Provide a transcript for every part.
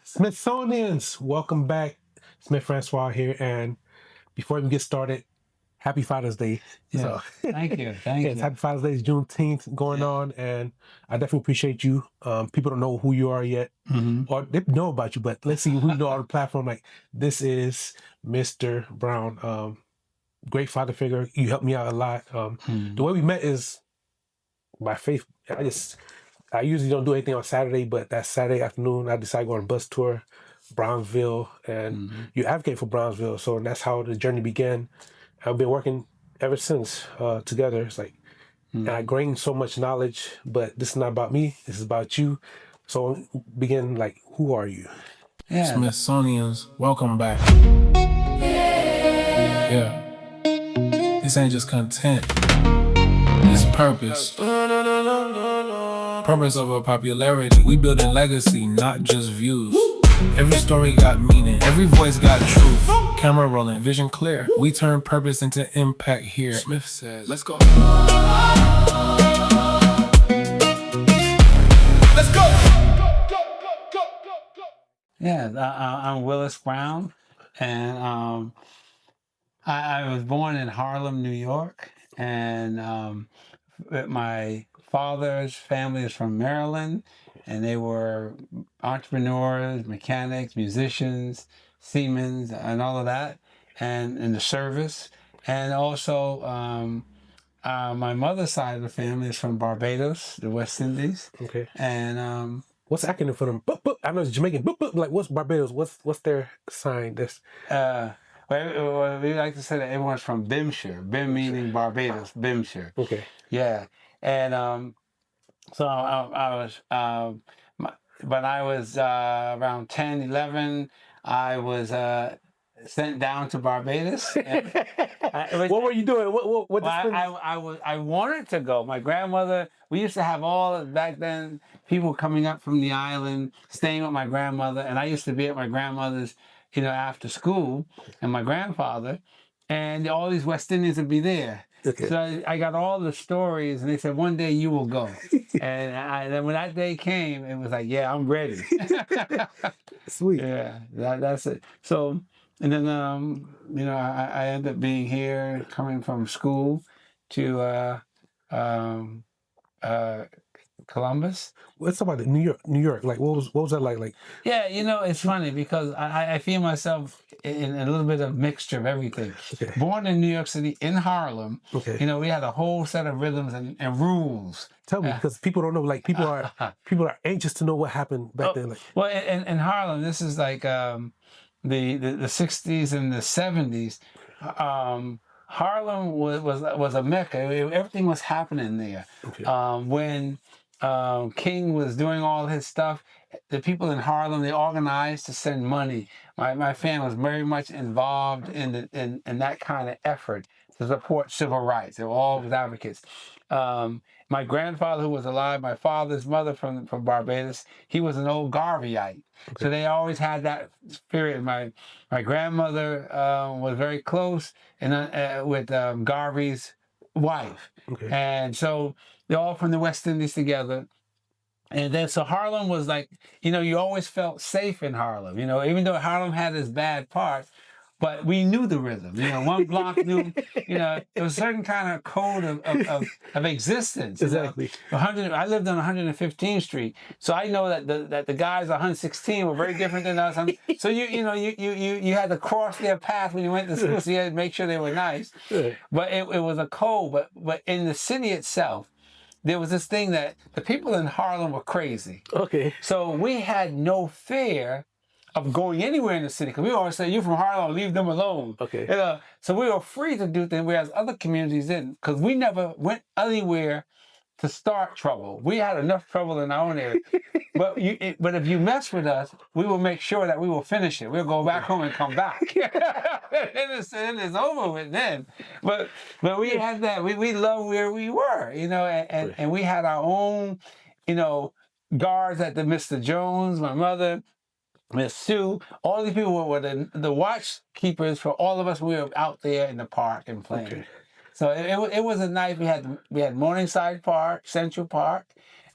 Smithsonians, welcome back. Smith Francois here, and before we get started, happy Father's Day. Yeah, thank you, thank yes, you. happy Father's Day. It's Juneteenth going on, and I definitely appreciate you. People don't know who you are yet, or they know about you, but let's see who you know on the platform. Like, this is Mr. Brown. Great father figure. You helped me out a lot. The way we met is by faith. I usually don't do anything on Saturday, but that Saturday afternoon, I decided to go on a bus tour, Bronzeville, and you advocate for Bronzeville. So that's how the journey began. I've been working ever since together. It's like, and I gained so much knowledge, but this is not about me. This is about you. So begin, like, who are you? Yeah. Smithsonians, welcome back. Yeah. This ain't just content. It's purpose. Purpose over popularity. We building legacy, not just views. Every story got meaning. Every voice got truth. Camera rolling, vision clear. We turn purpose into impact here. Smith says, let's go. Let's go. Yeah, I'm Willis Brown, and I was born in Harlem, New York, and my father's family is from Maryland, and they were entrepreneurs, mechanics, musicians, seamen, and all of that, and in the service, and also my mother's side of the family is from Barbados, the West Indies. Okay. And what's the acronym for them? Boop, boop. I know it's Jamaican. Boop, boop. Like, what's Barbados? What's their sign? This. Well, we like to say that everyone's from Bimshire. Bim meaning Barbados. Bimshire. Okay. Yeah. And so I was when I was around 10, 11, I was sent down to Barbados. What were you doing? What well, I wanted to go. My grandmother, we used to have all back then people coming up from the island, staying with my grandmother, and I used to be at my grandmother's, after school, and my grandfather, and all these West Indians would be there. Okay. So I got all the stories, and they said, one day you will go. And then when that day came, it was like, yeah, I'm ready. Sweet. Yeah, that's it. So, and then, I ended up being here, coming from school to Columbus. Let's talk about New York. Like, what was that like? Like, yeah, it's funny because I feel myself in a little bit of mixture of everything. Okay. Born in New York City, in Harlem. Okay. We had a whole set of rhythms and rules. Tell me, because people don't know. Like, people are anxious to know what happened back then. Like, well, in Harlem, this is like the 60s and the 70s. Harlem was a mecca. Everything was happening there. Okay. When King was doing all his stuff, the people in Harlem, they organized to send money. My family was very much involved in that kind of effort to support civil rights. They were always advocates. My grandfather, who was alive, my father's mother from Barbados, he was an old Garveyite. Okay. So they always had that spirit. My grandmother was very close with Garvey's wife. Okay. And so they're all from the West Indies together. And then so Harlem was like, you always felt safe in Harlem, even though Harlem had its bad parts, but we knew the rhythm. One block knew, it was a certain kind of code of existence. Exactly. I lived on 115th Street, so I know that the guys on 116 were very different than us. So you had to cross their path when you went to school, so you had to make sure they were nice. But it was a code. But in the city itself, there was this thing that the people in Harlem were crazy. Okay. So we had no fear of going anywhere in the city, because we always say, you're from Harlem, leave them alone. Okay. So we were free to do things, whereas other communities didn't, because we never went anywhere to start trouble. We had enough trouble in our own area. But if you mess with us, we will make sure that we will finish it. We'll go back home and come back. And it's over with then. But we had that. We loved where we were, and we had our own, guards at the Mr. Jones, my mother, Miss Sue, all these people were the watch keepers for all of us. We were out there in the park and playing. Okay. So it was a night. We had Morningside Park, Central Park.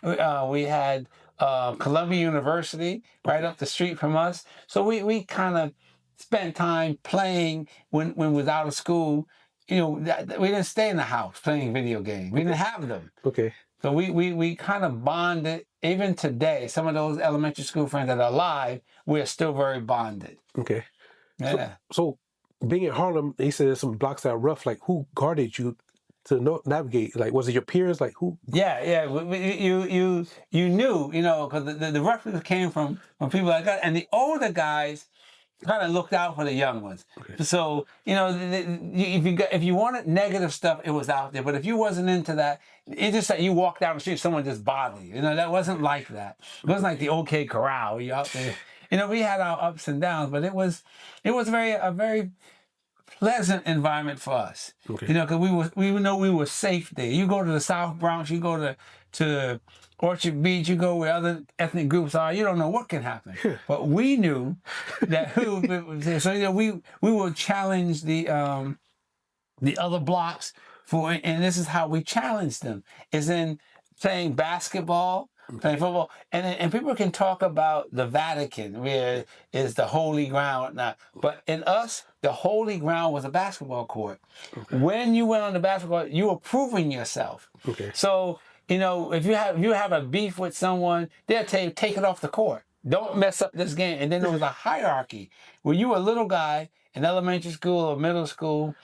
We had Columbia University right up the street from us. So we kind of spent time playing when we was out of school. You know, we didn't stay in the house playing video games. We didn't have them. Okay. So we kind of bonded. Even today, some of those elementary school friends that are alive, we're still very bonded. Okay. Yeah. So being in Harlem, he said there's some blocks that are rough. Like, who guarded you to navigate? Like, was it your peers? Like, who? Yeah. You knew, you know, because the reference came from people like that, and the older guys kind of looked out for the young ones. Okay. So, you know, if you wanted negative stuff, it was out there. But if you wasn't into that, it just that you walk down the street, someone just bothered you. You know, that wasn't like that. It wasn't like the OK Corral. You out there. You know, we had our ups and downs, but it was a very pleasant environment for us. Okay. You know, because we know we were safe there. You go to the South Bronx, you go to Orchard Beach, you go where other ethnic groups are, you don't know what can happen. But we knew that so you know, we would challenge the other blocks and this is how we challenged them, is in playing basketball, playing football, and people can talk about the Vatican, where is the holy ground now. But in us, the holy ground was a basketball court. Okay. When you went on the basketball court, you were proving yourself. Okay. So, you know, if you have a beef with someone, they'll tell you, take it off the court. Don't mess up this game. And then there was a hierarchy where you were a little guy in elementary school or middle school.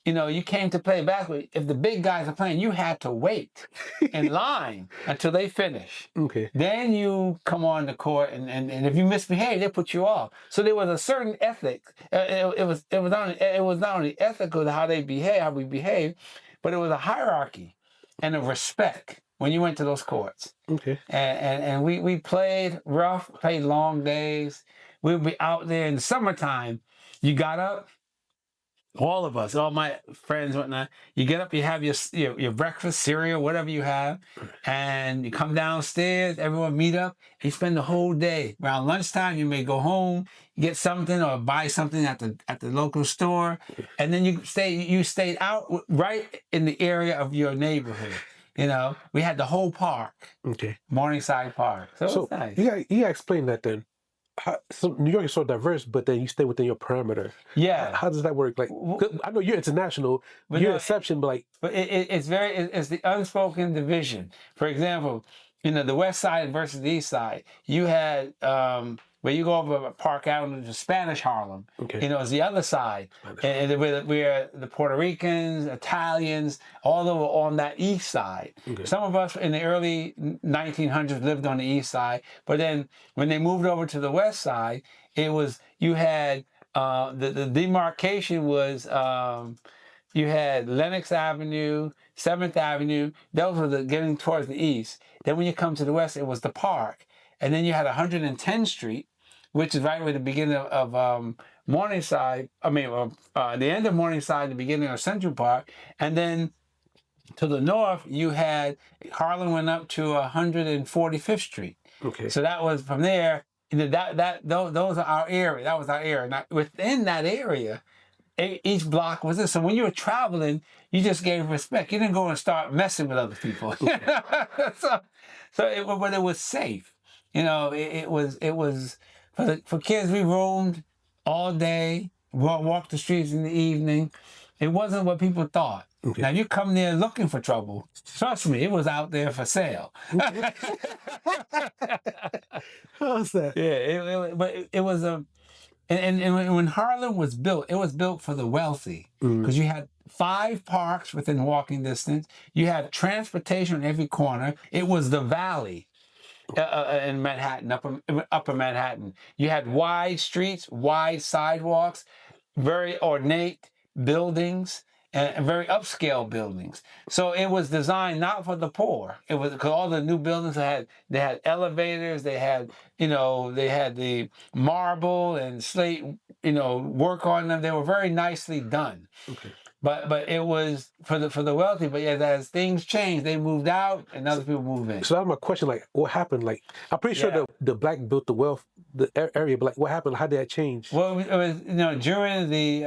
You know, you came to play basketball. If the big guys are playing, you had to wait in line until they finish. Okay. Then you come on the court, and if you misbehave, they put you off. So there was a certain ethic. It was not only ethical to how we behave, but it was a hierarchy and a respect when you went to those courts. Okay. And we played rough, played long days. We'd be out there in the summertime. You got up. All of us, all my friends, whatnot. You get up, you have your breakfast, cereal, whatever you have, and you come downstairs. Everyone meet up. And you spend the whole day. Around lunchtime, you may go home, get something, or buy something at the local store, and then you stayed out right in the area of your neighborhood. You know, we had the whole park. Okay. Morningside Park. So it was nice. You gotta explain that then. So New York is so diverse, but then you stay within your parameter. Yeah. How does that work? Like, I know you're international, you're an exception, but like, but it's the unspoken division. For example, you know, the West Side versus the East Side. You had where you go over Park Avenue to Spanish Harlem. Okay. You know, it's the other side, and where the Puerto Ricans, Italians, all over on that East Side. Okay. Some of us in the early 1900s lived on the East Side, but then when they moved over to the West Side, it was you had the demarcation was you had Lenox Avenue, 7th Avenue. Those were getting towards the east. Then when you come to the west, it was the park, and then you had 110th Street, which is right where the beginning of Morningside, the end of Morningside, the beginning of Central Park. And then to the north, you had Harlem went up to 145th Street. Okay. So that was from there, those are our area. That was our area. Now, within that area, each block was this. So when you were traveling, you just gave respect. You didn't go and start messing with other people. Okay. But it was safe. You know, it was for kids. We roamed all day, walked the streets in the evening. It wasn't what people thought. Okay. Now you come there looking for trouble. Trust me, it was out there for sale. How's that? Yeah, but it was a. And when Harlem was built, it was built for the wealthy because you had 5 parks within walking distance. You had transportation on every corner. It was the valley in Manhattan, upper Manhattan. You had wide streets, wide sidewalks, very ornate buildings, and very upscale buildings. So it was designed not for the poor. It was because all the new buildings they had elevators, they had the marble and slate, work on them. They were very nicely done. Okay. But it was for the wealthy. But yeah, as things changed, they moved out and other people moved in. So that's my question. Like, what happened? Like, I'm pretty sure the black built the wealth the area, but like what happened? How did that change? Well, it was, during the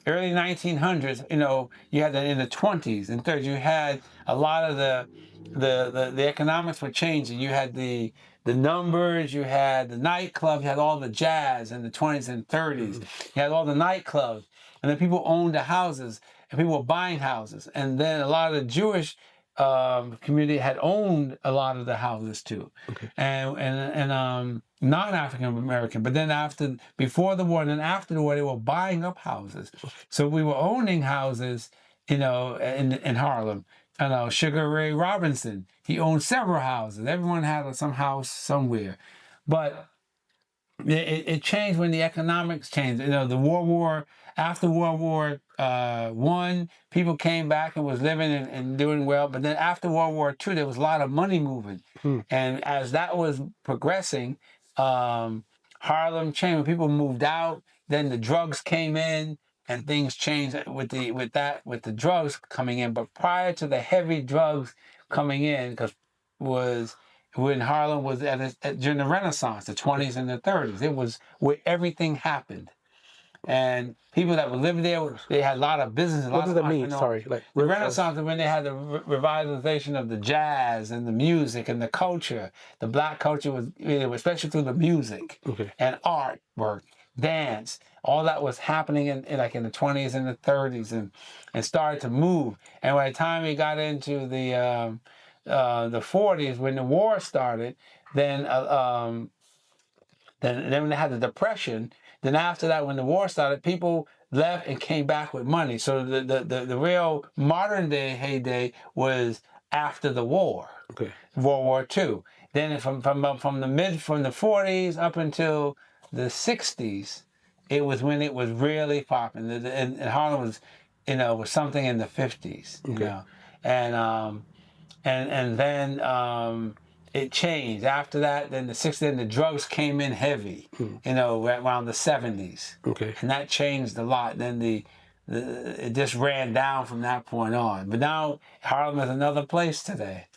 early 1900s, you had in the 20s and 30s, you had a lot of the economics were changing. You had the numbers, you had the nightclubs, you had all the jazz in the 20s and 30s. You had all the nightclubs, and then people owned the houses, and people were buying houses, and then a lot of the Jewish community had owned a lot of the houses too, and non-African American. But then before the war, and then after the war, they were buying up houses. So we were owning houses, in Harlem. I know Sugar Ray Robinson. He owned several houses. Everyone had some house somewhere, but it changed when the economics changed. After World War I, people came back and was living and doing well. But then after World War II, there was a lot of money moving. And as that was progressing, Harlem changed. When people moved out, then the drugs came in and things changed with the drugs coming in. But prior to the heavy drugs coming in, was when Harlem was during the Renaissance, the 20s and the 30s. It was where everything happened. And people that would live there, they had a lot of business. What does that mean? Sorry. The Renaissance is when they had the revitalization of the jazz and the music and the culture. The black culture was, especially through the music and artwork, dance. All that was happening in the 20s and the 30s and started to move. And by the time we got into the 40s, when the war started, then when they had the Depression, then after that, when the war started, people left and came back with money. So the real modern day heyday was after the war, World War II. Then from the 40s up until the 60s, it was when it was really popping. And Harlem was, was something in the 50s, and then it changed. After that, then the 60s, then the drugs came in heavy, around the 70s. And that changed a lot. Then it just ran down from that point on. But now Harlem is another place today.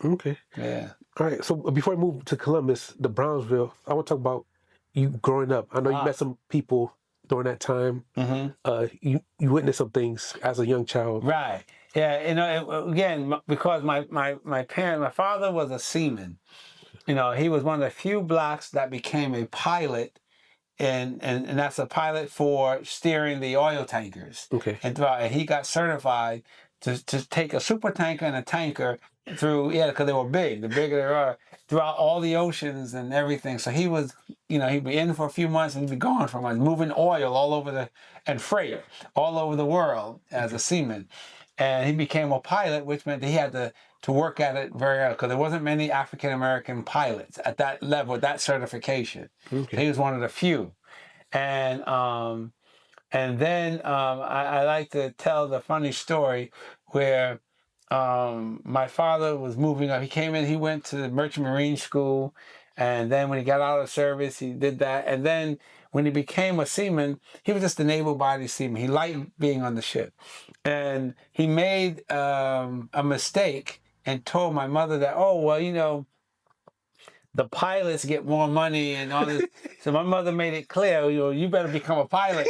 Yeah. All right. So before I move to Columbus, the Brownsville, I want to talk about you growing up. I know you met some people during that time. You witnessed some things as a young child. Right. Yeah. Again, because my father was a seaman. He was one of the few blacks that became a pilot, and that's a pilot for steering the oil tankers. And he got certified to take a super tanker and a tanker through, because they were big, the bigger they are, throughout all the oceans and everything. So he was, he'd be in for a few months and he'd be gone for months, moving oil all over and freight all over the world as a seaman. And he became a pilot, which meant that he had to work at it very hard, because there wasn't many African-American pilots at that level, that certification. He was one of the few. And then I like to tell the funny story where my father was moving up. He came in, he went to the Merchant Marine School, and then when he got out of service, he did that. And then when he became a seaman, he was just an able-bodied seaman. He liked being on the ship. And he made a mistake and told my mother that, the pilots get more money and all this. So my mother made it clear, you better become a pilot.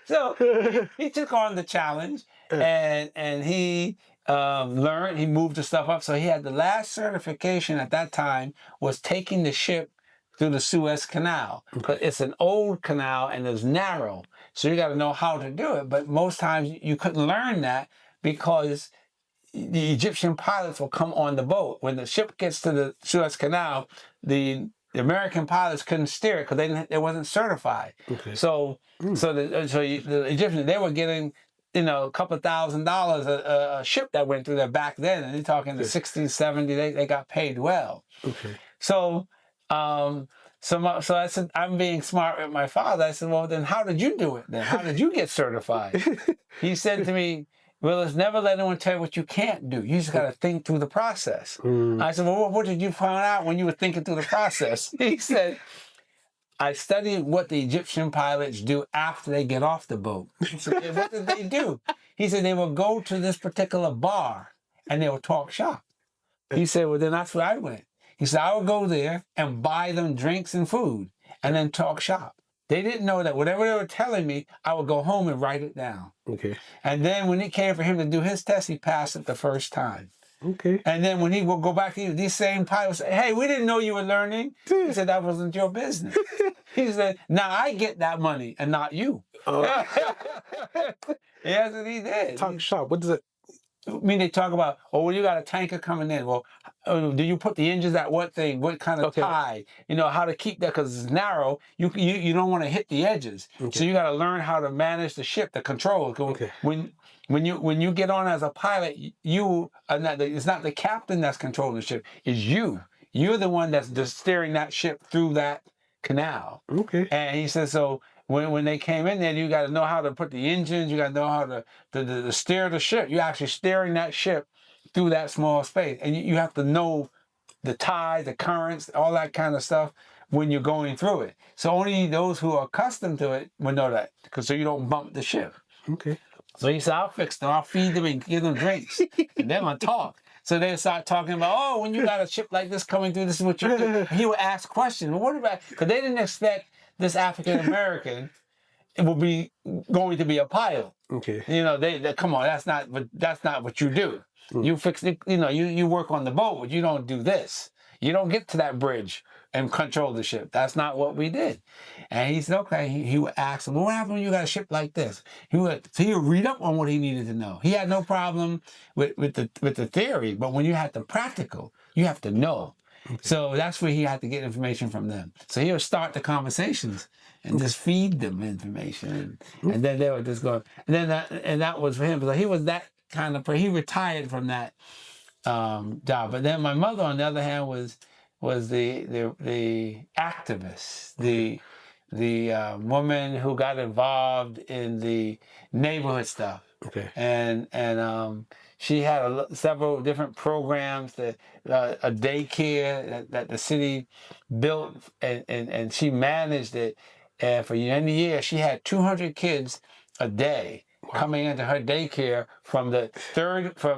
So he took on the challenge, and he learned, he moved the stuff up. So he had the last certification at that time was taking the ship through the Suez Canal. Because it's an old canal and it's narrow. So you got to know how to do it. But most times you couldn't learn that because the Egyptian pilots will come on the boat. When the ship gets to the Suez Canal, the American pilots couldn't steer it because they wasn't certified. So the Egyptians, they were getting a couple $1,000s a ship that went through there back then, and they're talking the 60s, 70s. They got paid well. So I said, I'm being smart with my father. I said, well, then how did you do it then? How did you get certified? He said to me, Willis, never let anyone tell you what you can't do. You just got to think through the process. I said, well, what did you find out when you were thinking through the process? He said, I studied what the Egyptian pilots do after they get off the boat. I said, what did they do? He said, they will go to this particular bar and they will talk shop. He said, well, then that's where I went. He said, I would go there and buy them drinks and food and then talk shop. They didn't know that whatever they were telling me, I would go home and write it down. Okay. And then when it came for him to do his test, he passed it the first time. Okay. And then when he would go back to these same pilots, say, hey, we didn't know you were learning. He said, that wasn't your business. He said, now I get that money and not you. Yes, and he did. Talk shop. What does it? I mean, they talk about, oh, well, you got a tanker coming in. Well, do you put the engines at what thing? What kind of tie? You know, how to keep that, because it's narrow. You don't want to hit the edges. Okay. So you got to learn how to manage the ship, the controls. Okay. When you get on as a pilot, you are not it's not the captain that's controlling the ship. It's you. You're the one that's just steering that ship through that canal. Okay. And he says, so when they came in there, you got to know how to put the engines. You got to know how to steer the ship. You're actually steering that ship through that small space. And you have to know the tides, the currents, all that kind of stuff when you're going through it. So only those who are accustomed to it will know that, because so you don't bump the ship. Okay. So he said, I'll fix them. I'll feed them and give them drinks. And then I'll talk. So they start talking about, oh, when you got a ship like this coming through, this is what you do. He would ask questions. Well, what about, because they didn't expect this African-American will be going to be a pilot. Okay. You know, they come on, that's not what you do. You fix it, you know, you work on the boat, but you don't do this. You don't get to that bridge and control the ship. That's not what we did. And he said, okay, he would ask him, well, what happens when you got a ship like this? He would read up on what he needed to know. He had no problem with the theory, but when you had the practical, you have to know. Okay. So that's where he had to get information from them. So he would start the conversations and just feed them information. And then they would just go, and that was for him. So he was that kind of, he retired from that job. But then my mother, on the other hand, was the activist, the woman who got involved in the neighborhood stuff. Okay. And she had several different programs, that a daycare that the city built, and she managed it. And for the year, she had 200 kids a day coming into her daycare from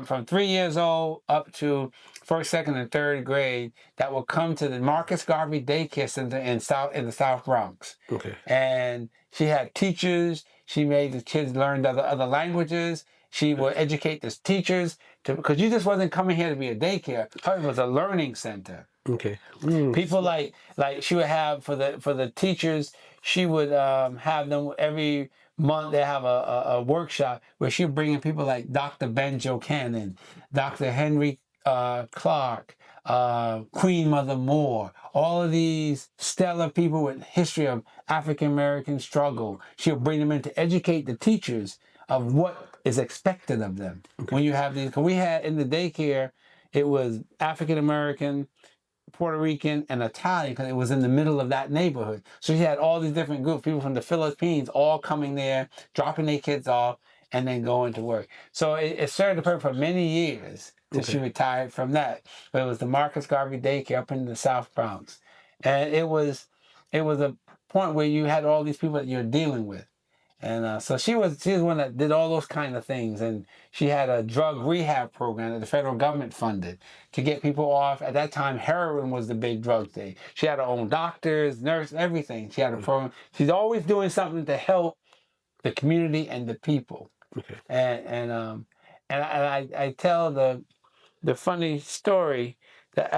from 3 years old up to first, second, and third grade, that will come to the Garvey Daycare Center in the South Bronx. Okay. And she had teachers. She made the kids learn other languages. She would educate the teachers because you just wasn't coming here to be a daycare. Hers was a learning center. Okay. People like she would have for the teachers. She would have them every month. They have a workshop where she would bring in people like Dr. Benjo Cannon, Dr. Henry Clark, Queen Mother Moore, all of these stellar people with history of African American struggle. She'll bring them in to educate the teachers of what is expected of them. Okay. When you have these, because we had in the daycare, it was African American, Puerto Rican, and Italian, because it was in the middle of that neighborhood. So she had all these different groups, people from the Philippines, all coming there, dropping their kids off, and then going to work. So it served her for many years till she retired from that. But it was the Marcus Garvey Daycare up in the South Bronx. And it was a point where you had all these people that you're dealing with. And so she was one that did all those kind of things. And she had a drug rehab program that the federal government funded to get people off. At that time, heroin was the big drug thing. She had her own doctors, nurse, everything. She had a program. She's always doing something to help the community and the people. Okay. And I tell the funny story that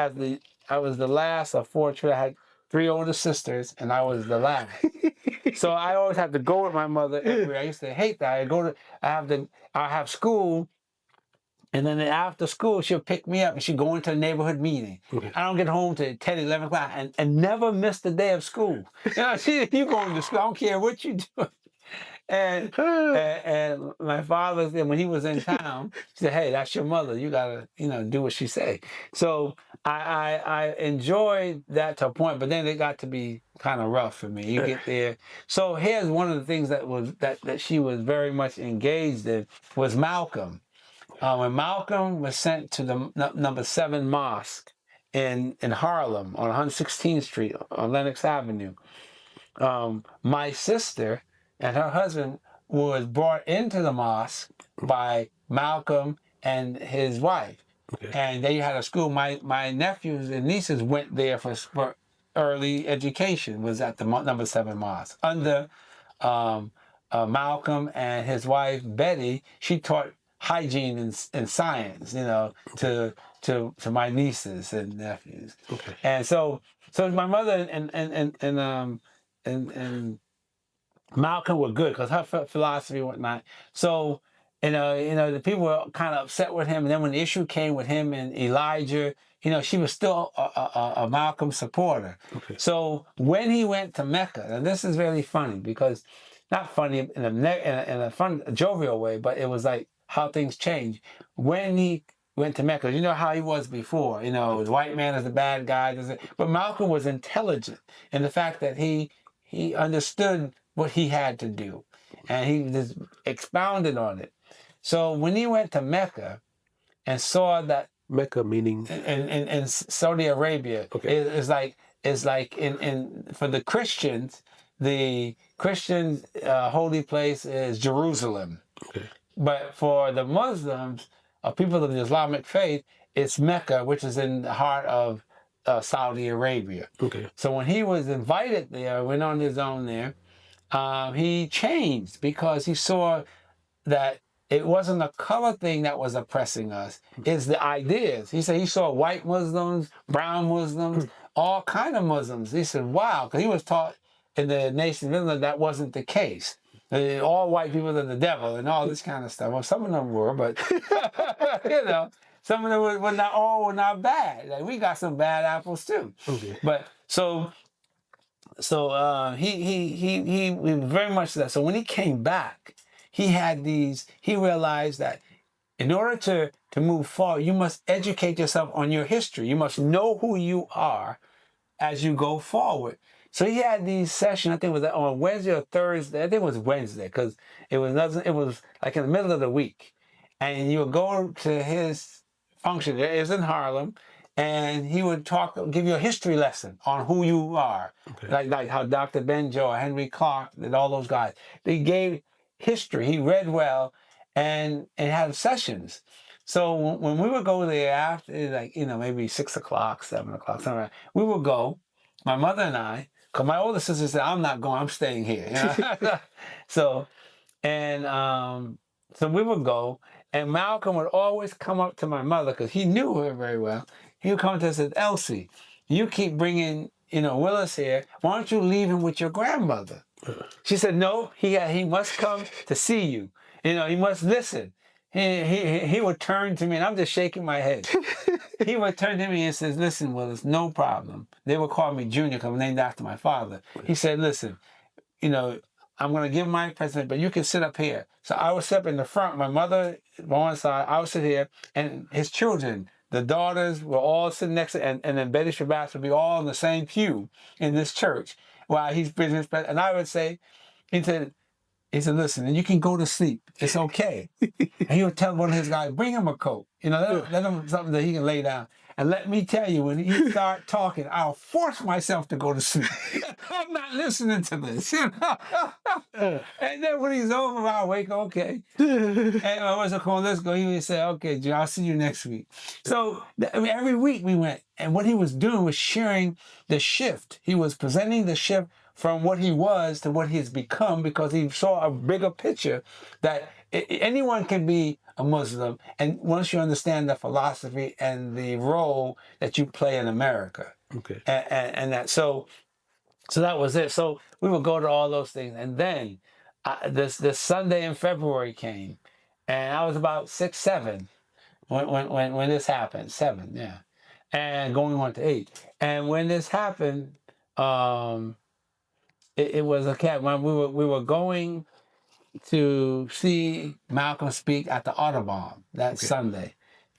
I was the last of 4 children. I had 3 older sisters, and I was the last. So I always had to go with my mother everywhere. I used to hate that. I have school, and then after school, she'll pick me up, and she'll go into a neighborhood meeting. Okay. I don't get home till 10, 11 o'clock, and never miss a day of school. You know, you going to school, I don't care what you do. And my father said, when he was in town, he said, hey, that's your mother. You gotta, do what she say. So I enjoyed that to a point, but then it got to be kind of rough for me. You get there. So here's one of the things that she was very much engaged in was Malcolm. When Malcolm was sent to the number 7 mosque in Harlem on 116th Street on Lenox Avenue, my sister and her husband was brought into the mosque by Malcolm and his wife. Okay. and they had a school. My nephews and nieces went there for early education. Was at the number 7 mosque under Malcolm and his wife Betty. She taught hygiene and science, to my nieces and nephews. Okay. And so my mother and Malcolm were good because her philosophy and whatnot. So, the people were kind of upset with him. And then when the issue came with him and Elijah, she was still a Malcolm supporter. Okay. So when he went to Mecca, and this is really funny because, not funny in a fun, jovial way, but it was like how things change. When he went to Mecca, you know how he was before, the white man is the bad guy. But Malcolm was intelligent in the fact that he understood what he had to do, and he just expounded on it. So when he went to Mecca and saw that Mecca meaning in Saudi Arabia, okay, is like in for the Christians, holy place is Jerusalem. Okay. But for the Muslims, people of the Islamic faith, it's Mecca, which is in the heart of Saudi Arabia. Okay. So when he was invited there, went on his own there, he changed because he saw that it wasn't a color thing that was oppressing us. It's the ideas. He said he saw white Muslims, brown Muslims, all kind of Muslims. He said, wow, because he was taught in the Nation of Islam that wasn't the case. All white people are the devil and all this kind of stuff. Well, some of them were, but some of them were not bad. Like, we got some bad apples too. Okay. But so he very much that. So when he came back, he realized that in order to move forward, you must educate yourself on your history. You must know who you are as you go forward. So he had these sessions, I think it was on Wednesday or Thursday. I think it was Wednesday because it was like in the middle of the week. And you would go to his function. It was in Harlem. And he would give you a history lesson on who you are. Okay. Like how Dr. Benjo or Henry Clark and all those guys. They gave history. He read well and had sessions. So when we would go there after, maybe 6 o'clock, 7 o'clock, something like that, we would go, my mother and I, because my older sister said, I'm not going, I'm staying here. So we would go, and Malcolm would always come up to my mother because he knew her very well. He would come to us and say, Elsie, you keep bringing, Willis here. Why don't you leave him with your grandmother? She said, no, he must come to see you. He must listen. He would turn to me, and I'm just shaking my head. He would turn to me and says, listen, Willis, no problem. They would call me Junior because I'm named after my father. He said, listen, I'm going to give my presentation, but you can sit up here. So I would sit up in the front, my mother on one side, I would sit here, and his children, the daughters were all sitting next to, and then Betty Shabazz would be all in the same pew in this church while he's presenting his presentation. And I would say, he said, listen, and you can go to sleep. It's okay. And he would tell one of his guys, bring him a coat. Let him something that he can lay down. And let me tell you, when he start talking, I'll force myself to go to sleep. I'm not listening to this. And then when he's over, I'll wake, okay. And let's go. He would say, okay, Jim, I'll see you next week. So every week we went. And what he was doing was sharing the shift. He was presenting the shift from what he was to what he's become because he saw a bigger picture that anyone can be a Muslim, and once you understand the philosophy and the role that you play in America. Okay. And that, so that was it. So we would go to all those things. And then this Sunday in February came, and I was about 6, 7 when this happened. 7, yeah. And going on to 8. And when this happened, it was a cat. When we were going to see Malcolm speak at the Audubon that Sunday,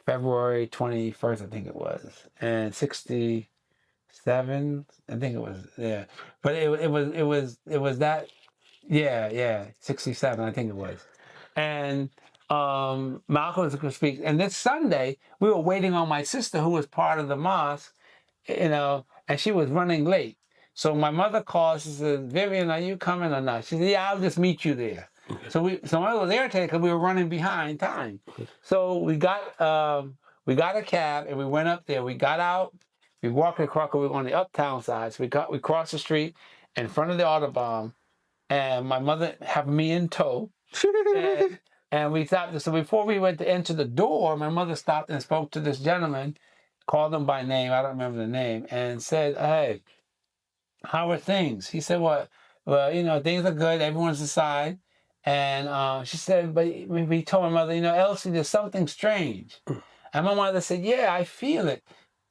February 21st, I think it was, and 67, I think it was, yeah. But it was that, yeah, 67, I think it was. And Malcolm was going to speak. And this Sunday, we were waiting on my sister, who was part of the mosque, and she was running late. So my mother called. She said, Vivian, are you coming or not? She said, yeah, I'll just meet you there. Okay. So I was irritated because we were running behind time. So we got we got a cab and we went up there. We got out. We walked across. We were on the uptown side. So we crossed the street in front of the Autobahn, and my mother having me in tow. and we stopped. So before we went to enter the door, my mother stopped and spoke to this gentleman, called him by name. I don't remember the name, and said, "Hey, how are things?" He said, "Well, things are good. Everyone's inside." And she said, but we told my mother, "Elsie, there's something strange." And my mother said, "Yeah, I feel it."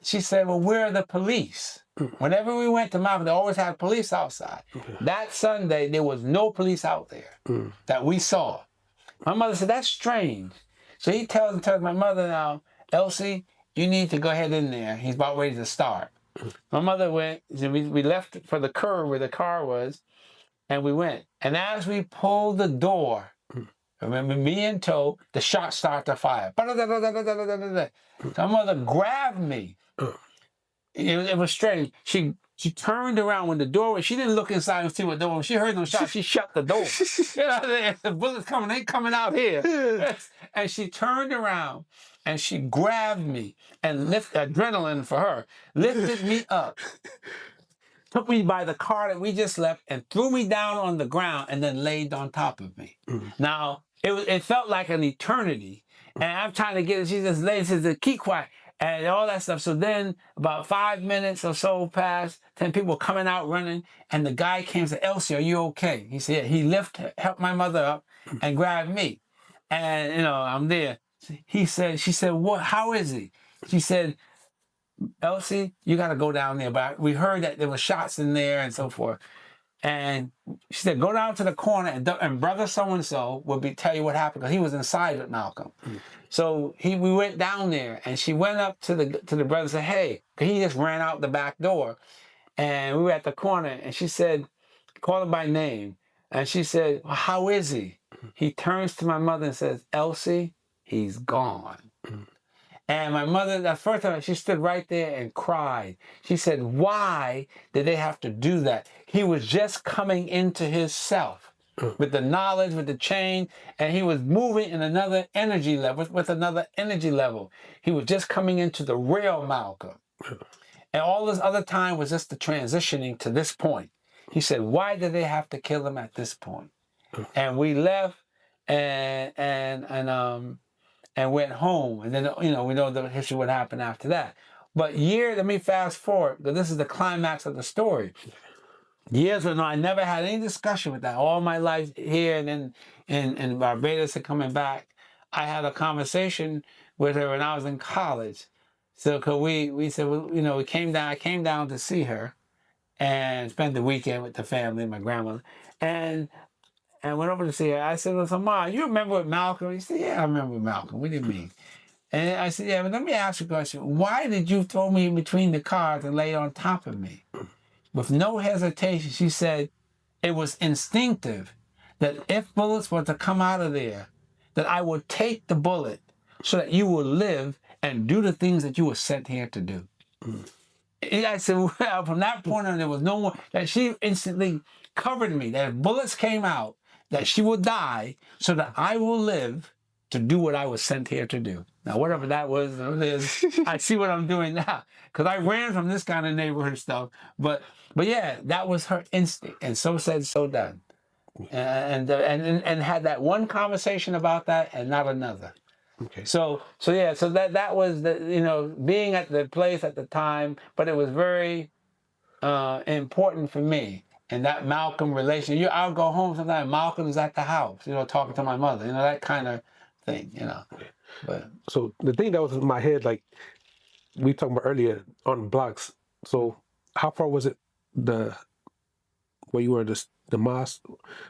She said, "Well, where are the police?" Whenever we went to Malcolm, they always had police outside. That Sunday, there was no police out there that we saw. My mother said, "That's strange." So he tells my mother now, "Elsie, you need to go ahead in there. He's about ready to start." My mother went, we left for the curb where the car was, and we went. And as we pulled the door, remember, me in tow, the shots started to fire. So my mother grabbed me. It was strange. She turned around when the door was, she didn't look inside and see what door. When she heard those shots, she shut the door. The bullets coming, they coming out here. And she turned around and she grabbed me and lifted, adrenaline for her, lifted me up, took me by the car that we just left and threw me down on the ground and then laid on top of me. Now, it felt like an eternity. And I'm trying to get it. She just laid, she said, "Keep quiet," and all that stuff. So then about 5 minutes or so passed, 10 people coming out running, and the guy came and said, "Elsie, are you okay?" He said, he helped my mother up and grabbed me. And, I'm there. She said, "What? How is he?" She said, "Elsie, you got to go down there." But we heard that there were shots in there and so forth. And she said, "Go down to the corner and brother so-and-so will tell you what happened," because he was inside with Malcolm. So we went down there, and she went up to the brother and said, "Hey," because he just ran out the back door. And we were at the corner, and she said, called him by name. And she said, "Well, how is he?" He turns to my mother and says, "Elsie, he's gone." And my mother, that first time, she stood right there and cried. She said, "Why did they have to do that? He was just coming into his self with the knowledge, with the change, and he was moving in another energy level, with another energy level. He was just coming into the real Malcolm. And all this other time was just the transitioning to this point." He said, "Why did they have to kill him at this point?" And we left and went home. And then, we know the history of what happened after that. But let me fast forward, because this is the climax of the story. Years ago, I never had any discussion with that. All my life here and then in Barbados and coming back, I had a conversation with her when I was in college. So, cause we said, well, I came down to see her and spent the weekend with the family, my grandmother, and went over to see her. I said, "Well, so Ma, you remember Malcolm?" He said, "Yeah, I remember Malcolm. What do you mean?" And I said, "Yeah, but let me ask you a question. Why did you throw me in between the cars and lay on top of me?" With no hesitation, she said, "It was instinctive that if bullets were to come out of there, that I would take the bullet so that you will live and do the things that you were sent here to do." I said, well, from that point on, there was no more, that she instantly covered me, that if bullets came out, that she would die so that I will live to do what I was sent here to do. Now, whatever that was, I see what I'm doing now, because I ran from this kind of neighborhood stuff. But yeah, that was her instinct, and so said, so done. And had that one conversation about that and not another. Okay. So that was being at the place at the time, but it was very important for me. And that Malcolm relation, I'll go home sometimes, Malcolm's at the house, talking to my mother, that kind of thing, But so the thing that was in my head, like we talked about earlier on blocks. So how far was it where you were, the mosque,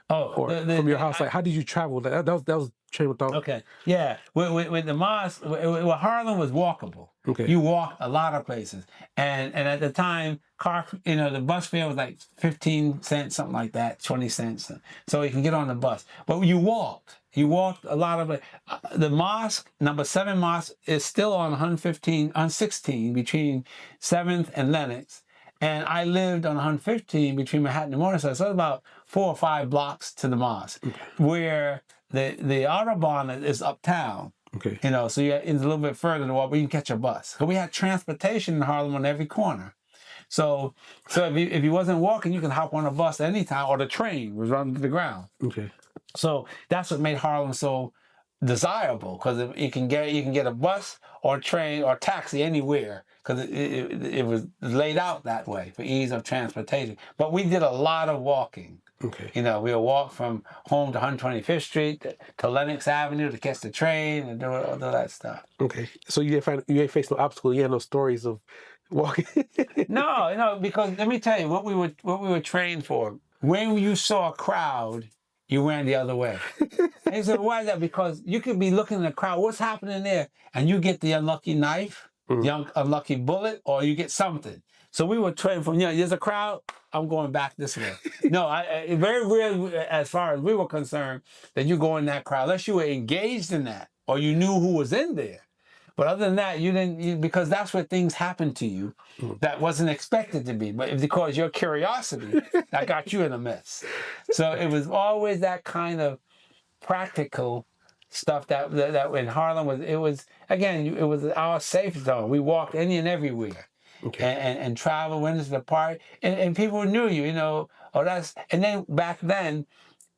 from your house? Like, how did you travel? That was train with thought. Okay, yeah. With the mosque, Harlem was walkable. Okay. You walked a lot of places, and at the time, the bus fare was like 15 cents, something like that, 20 cents, so you can get on the bus. But you walked. You walked a lot of it. The mosque, number 7 mosque, is still on 16 between 7th and Lenox. And I lived on 115 between Manhattan and Morningside, so it's about 4 or 5 blocks to the mosque, where the Autobahn is uptown, Okay. You know, so it's a little bit further to walk, but you can catch a bus. Because we had transportation in Harlem on every corner. So if you wasn't walking, you can hop on a bus anytime, or the train was running to the ground. Okay. So that's what made Harlem so desirable, because you can get a bus or a train or taxi anywhere, because it was laid out that way for ease of transportation. But we did a lot of walking. Okay. You know, we would walk from home to 125th Street to Lenox Avenue to catch the train and do all that stuff. Okay. So you ain't faced no obstacle. You had no stories of walking. No, because let me tell you what we were trained for. When you saw a crowd, you ran the other way. And he said, why is that? Because you could be looking in the crowd, what's happening there? And you get the unlucky knife, the unlucky bullet, or you get something. So we were trained from, there's a crowd, I'm going back this way. No, very rare, as far as we were concerned, that you go in that crowd, unless you were engaged in that, or you knew who was in there. But other than that, you didn't, because that's where things happen to you that wasn't expected to be. But because your curiosity, that got you in a mess. So it was always that kind of practical stuff that in Harlem it was our safe zone. We walked any and everywhere. Okay. And travel, went to the park, and people knew you, and then back then,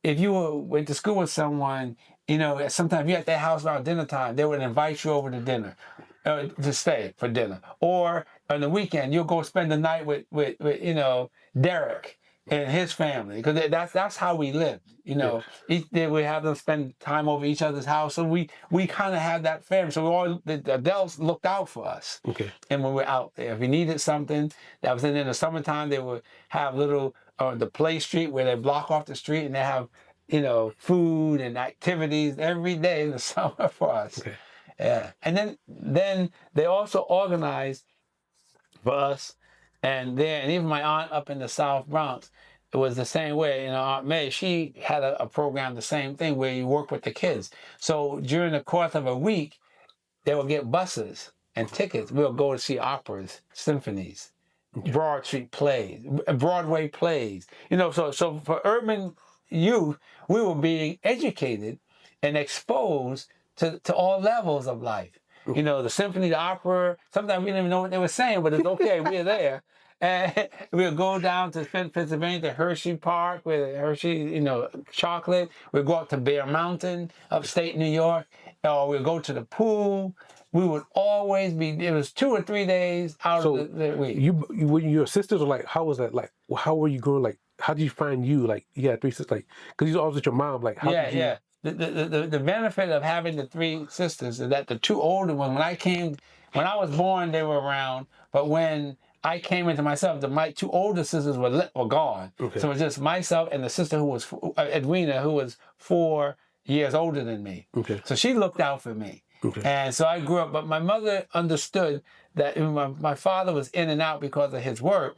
if you went to school with someone, sometimes you're at their house around dinner time, they would invite you over to dinner, to stay for dinner. Or on the weekend, you'll go spend the night with Derek and his family, because that's how we lived. Each day we have them spend time over each other's house, so we kind of had that family. So the adults looked out for us. Okay. And when we're out there, if we needed something, that was in the summertime, they would have little the play street where they block off the street, and they have food and activities every day in the summer for us. Okay. Yeah. And then they also organized for us. And even my aunt up in the South Bronx, it was the same way. Aunt May, she had a program, the same thing, where you work with the kids. So during the course of a week, they would get buses and tickets. We'll go to see operas, symphonies, Broad Street plays, Broadway plays. So for urban youth, we were being educated and exposed to all levels of life. The symphony, the opera, sometimes we didn't even know what they were saying, but it's okay, we're there. And we'll go down to Pennsylvania, to Hershey Park, with Hershey, chocolate. We'll go up to Bear Mountain, upstate New York, or we'll go to the pool. We would always it was 2 or 3 days out of the week. Your sisters were like, how was that? Like, how were you going? Like, how did you find you? Like, you had 3 sisters, like, because you always with your mom, like, how did you? Yeah. The benefit of having the 3 sisters is that the 2 older ones, when I was born, they were around, but when I came into myself, my 2 older sisters were gone. Okay. So it was just myself and the sister who was, Edwina, who was 4 years older than me. Okay. So she looked out for me. Okay. And so I grew up, but my mother understood that my father was in and out because of his work,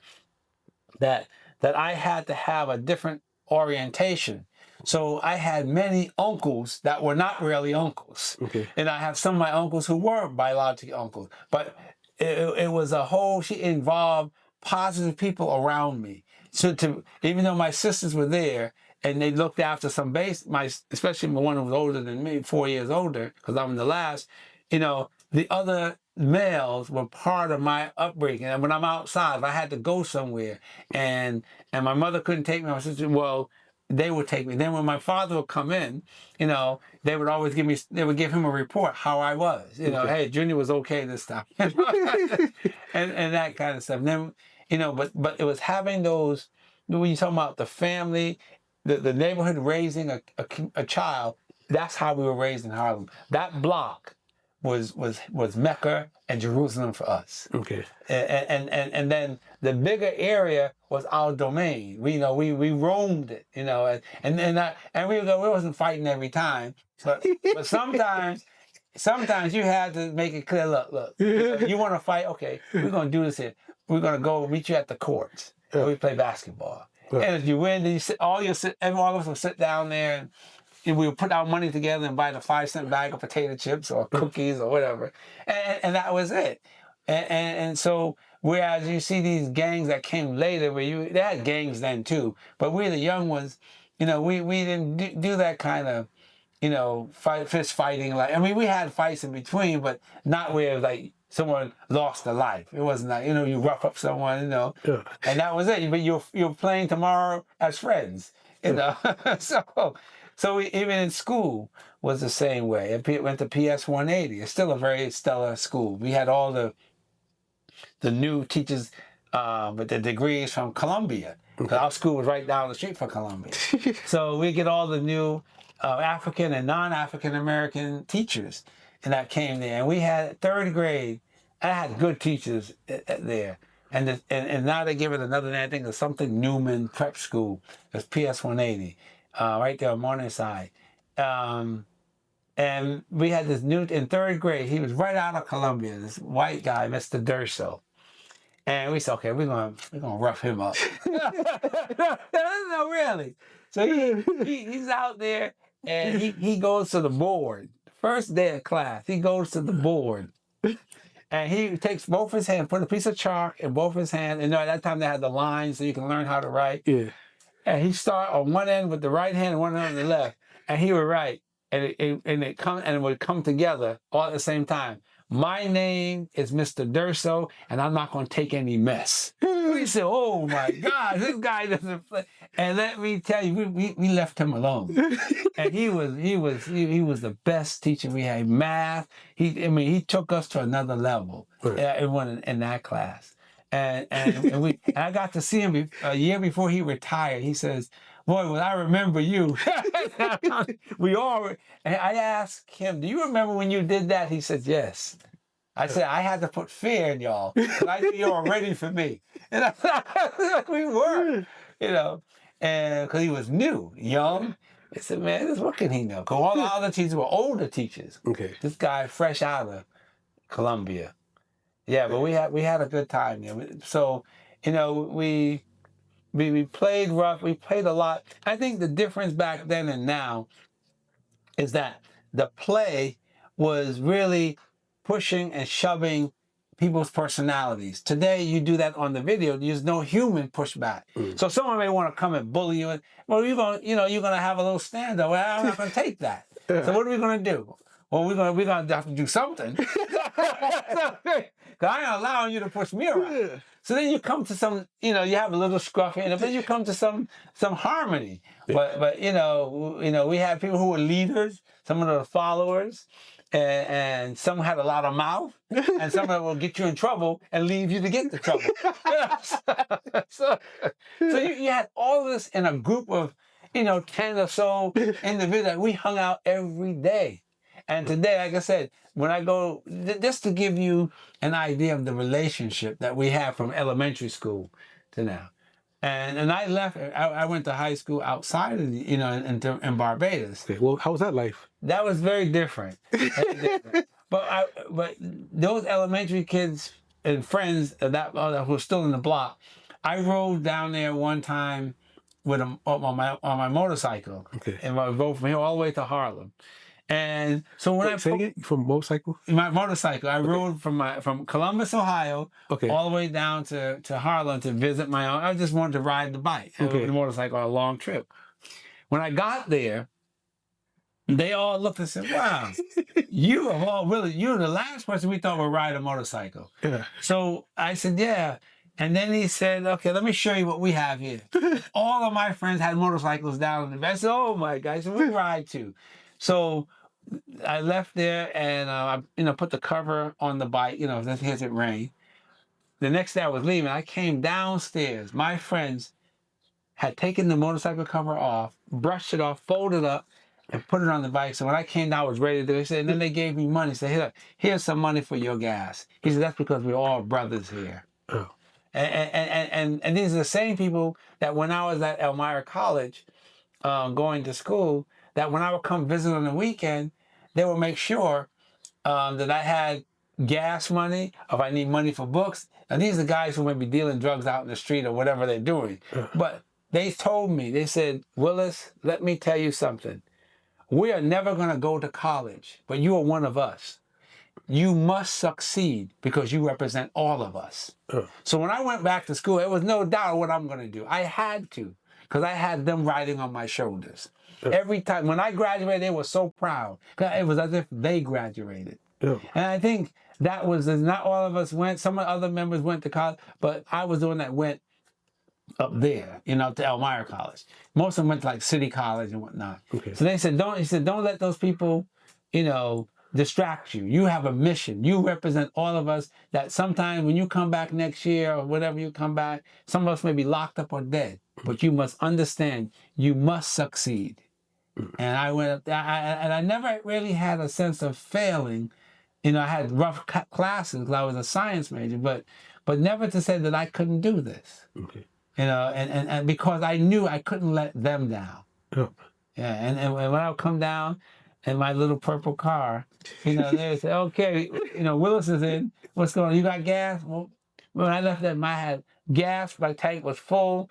that I had to have a different orientation. So I had many uncles that were not really uncles. Okay. And I have some of my uncles who were biological uncles. But it was she involved positive people around me. So even though my sisters were there and they looked after some especially the one who was older than me, 4 years older, because I'm the last, the other males were part of my upbringing. And when I'm outside, if I had to go somewhere and my mother couldn't take me, my sister, they would take me. Then when my father would come in, they would always give him a report how I was. Hey, Junior was okay this time. and that kind of stuff. And then, but it was having those, when you talk about the family, the neighborhood raising a child, that's how we were raised in Harlem. That block was Mecca and Jerusalem for us. Okay. And then the bigger area was our domain. We roamed it, and we wasn't fighting every time, but sometimes you had to make it clear. Look, you want to fight? Okay, we're gonna do this here. We're gonna go meet you at the courts. And we play basketball. And if you win, then all of us will sit down there and we would put our money together and buy the 5-cent bag of potato chips or cookies or whatever. And that was it. And so, whereas you see these gangs that came later, they had gangs then too, but we the young ones, we didn't do that kind of fist fighting. Like, I mean, we had fights in between, but not where like someone lost a life. It wasn't like, you rough up someone, Yeah. and that was it. But you're playing tomorrow as friends, So even in school was the same way. It went to PS 180. It's still a very stellar school. We had all the new teachers with the degrees from Columbia. Because our school was right down the street from Columbia. So we get all the new African and non-African American teachers, and that came there. And we had third grade. I had good teachers there. And now they give it another name. I think it's something Newman Prep School. It's PS 180, right there on Morningside. And we had this new, in third grade, he was right out of Columbia, this white guy, Mr. Durso. And we said, okay, we're gonna rough him up. No, really. So he's out there, and he goes to the board. First day of class, he goes to the board. And he takes both his hands, put a piece of chalk in both his hands. And at that time they had the lines so you can learn how to write. Yeah. And he start on one end with the right hand and one end on the left. And he would write. And it would come together all at the same time. My name is Mr. Durso, and I'm not going to take any mess. We said, oh my God, this guy doesn't play. And let me tell you, we left him alone. And he was the best teacher we had. Math. He took us to another level. Everyone in that class. And I got to see him a year before he retired. He says, boy, well, I remember you. We all. And I asked him, do you remember when you did that? He said, yes. I said, I had to put fear in y'all. But I knew you were ready for me. And we were, and because he was new, young. I said, man, what can he know? Because all the other teachers were older teachers. Okay. This guy fresh out of Columbia. Yeah, but we had a good time there. So, we played rough. We played a lot. I think the difference back then and now is that the play was really pushing and shoving people's personalities. Today, you do that on the video. There's no human pushback. So someone may want to come and bully you. Well, you're going to have a little stand-up. Well, I'm not going to take that. So what are we going to do? Well, we're gonna have to do something. Because I ain't allowing you to push me around. So then you come to some, you have a little scruffy, and then you come to some harmony. But we had people who were leaders, some of the followers, and some had a lot of mouth, and some of them will get you in trouble and leave you to get the trouble. So you had all this in a group of 10 or so individuals. We hung out every day. And today, like I said, when I go, just to give you an idea of the relationship that we have from elementary school to now. And I left, I went to high school outside of, in Barbados. Okay. Well, how was that life? That was very different. But those elementary kids and friends who were still in the block, I rode down there one time with on my motorcycle. Okay. And I rode from here all the way to Harlem. And so when from motorcycle? My motorcycle, I rode from Columbus, Ohio, all the way down to Harlem to visit my own. I just wanted to ride the bike, the motorcycle on a long trip. When I got there, they all looked and said, "Wow, you're the last person we thought would ride a motorcycle." Yeah. So I said, "Yeah." And then he said, "Okay, let me show you what we have here." All of my friends had motorcycles down in the back. I said, "Oh my God!" So we ride too. So I left there and I put the cover on the bike, just in case it rained. The next day I was leaving. I came downstairs. My friends had taken the motorcycle cover off, brushed it off, folded up, and put it on the bike. So when I came down, I was ready to do it. And then they gave me money. Said, here's some money for your gas. He said, that's because we're all brothers here. Oh. And these are the same people that when I was at Elmira College going to school, that when I would come visit on the weekend, they would make sure that I had gas money, if I need money for books. And these are guys who may be dealing drugs out in the street or whatever they're doing. But they told me, they said, Willis, let me tell you something. We are never going to go to college, but you are one of us. You must succeed because you represent all of us. So when I went back to school, it was no doubt what I'm going to do. I had to. because I had them riding on my shoulders. Every time when I graduated, they were so proud. 'Cause it was as if they graduated. Yeah. And I think that was not all of us went. Some of the other members went to college, but I was the one that went up there, to Elmira College. Most of them went to like City College and whatnot. Okay. So they said, don't let those people, distract you. You have a mission. You represent all of us that sometimes when you come back next year or whatever you come back, some of us may be locked up or dead, but you must understand you must succeed. And I went up there, and I never really had a sense of failing. I had rough classes because I was a science major, but never to say that I couldn't do this. Okay. And because I knew I couldn't let them down. Yeah. Yeah, and when I would come down in my little purple car, they would say, okay, Willis is in. What's going on? You got gas? Well, when I left them, I had gas. My tank was full.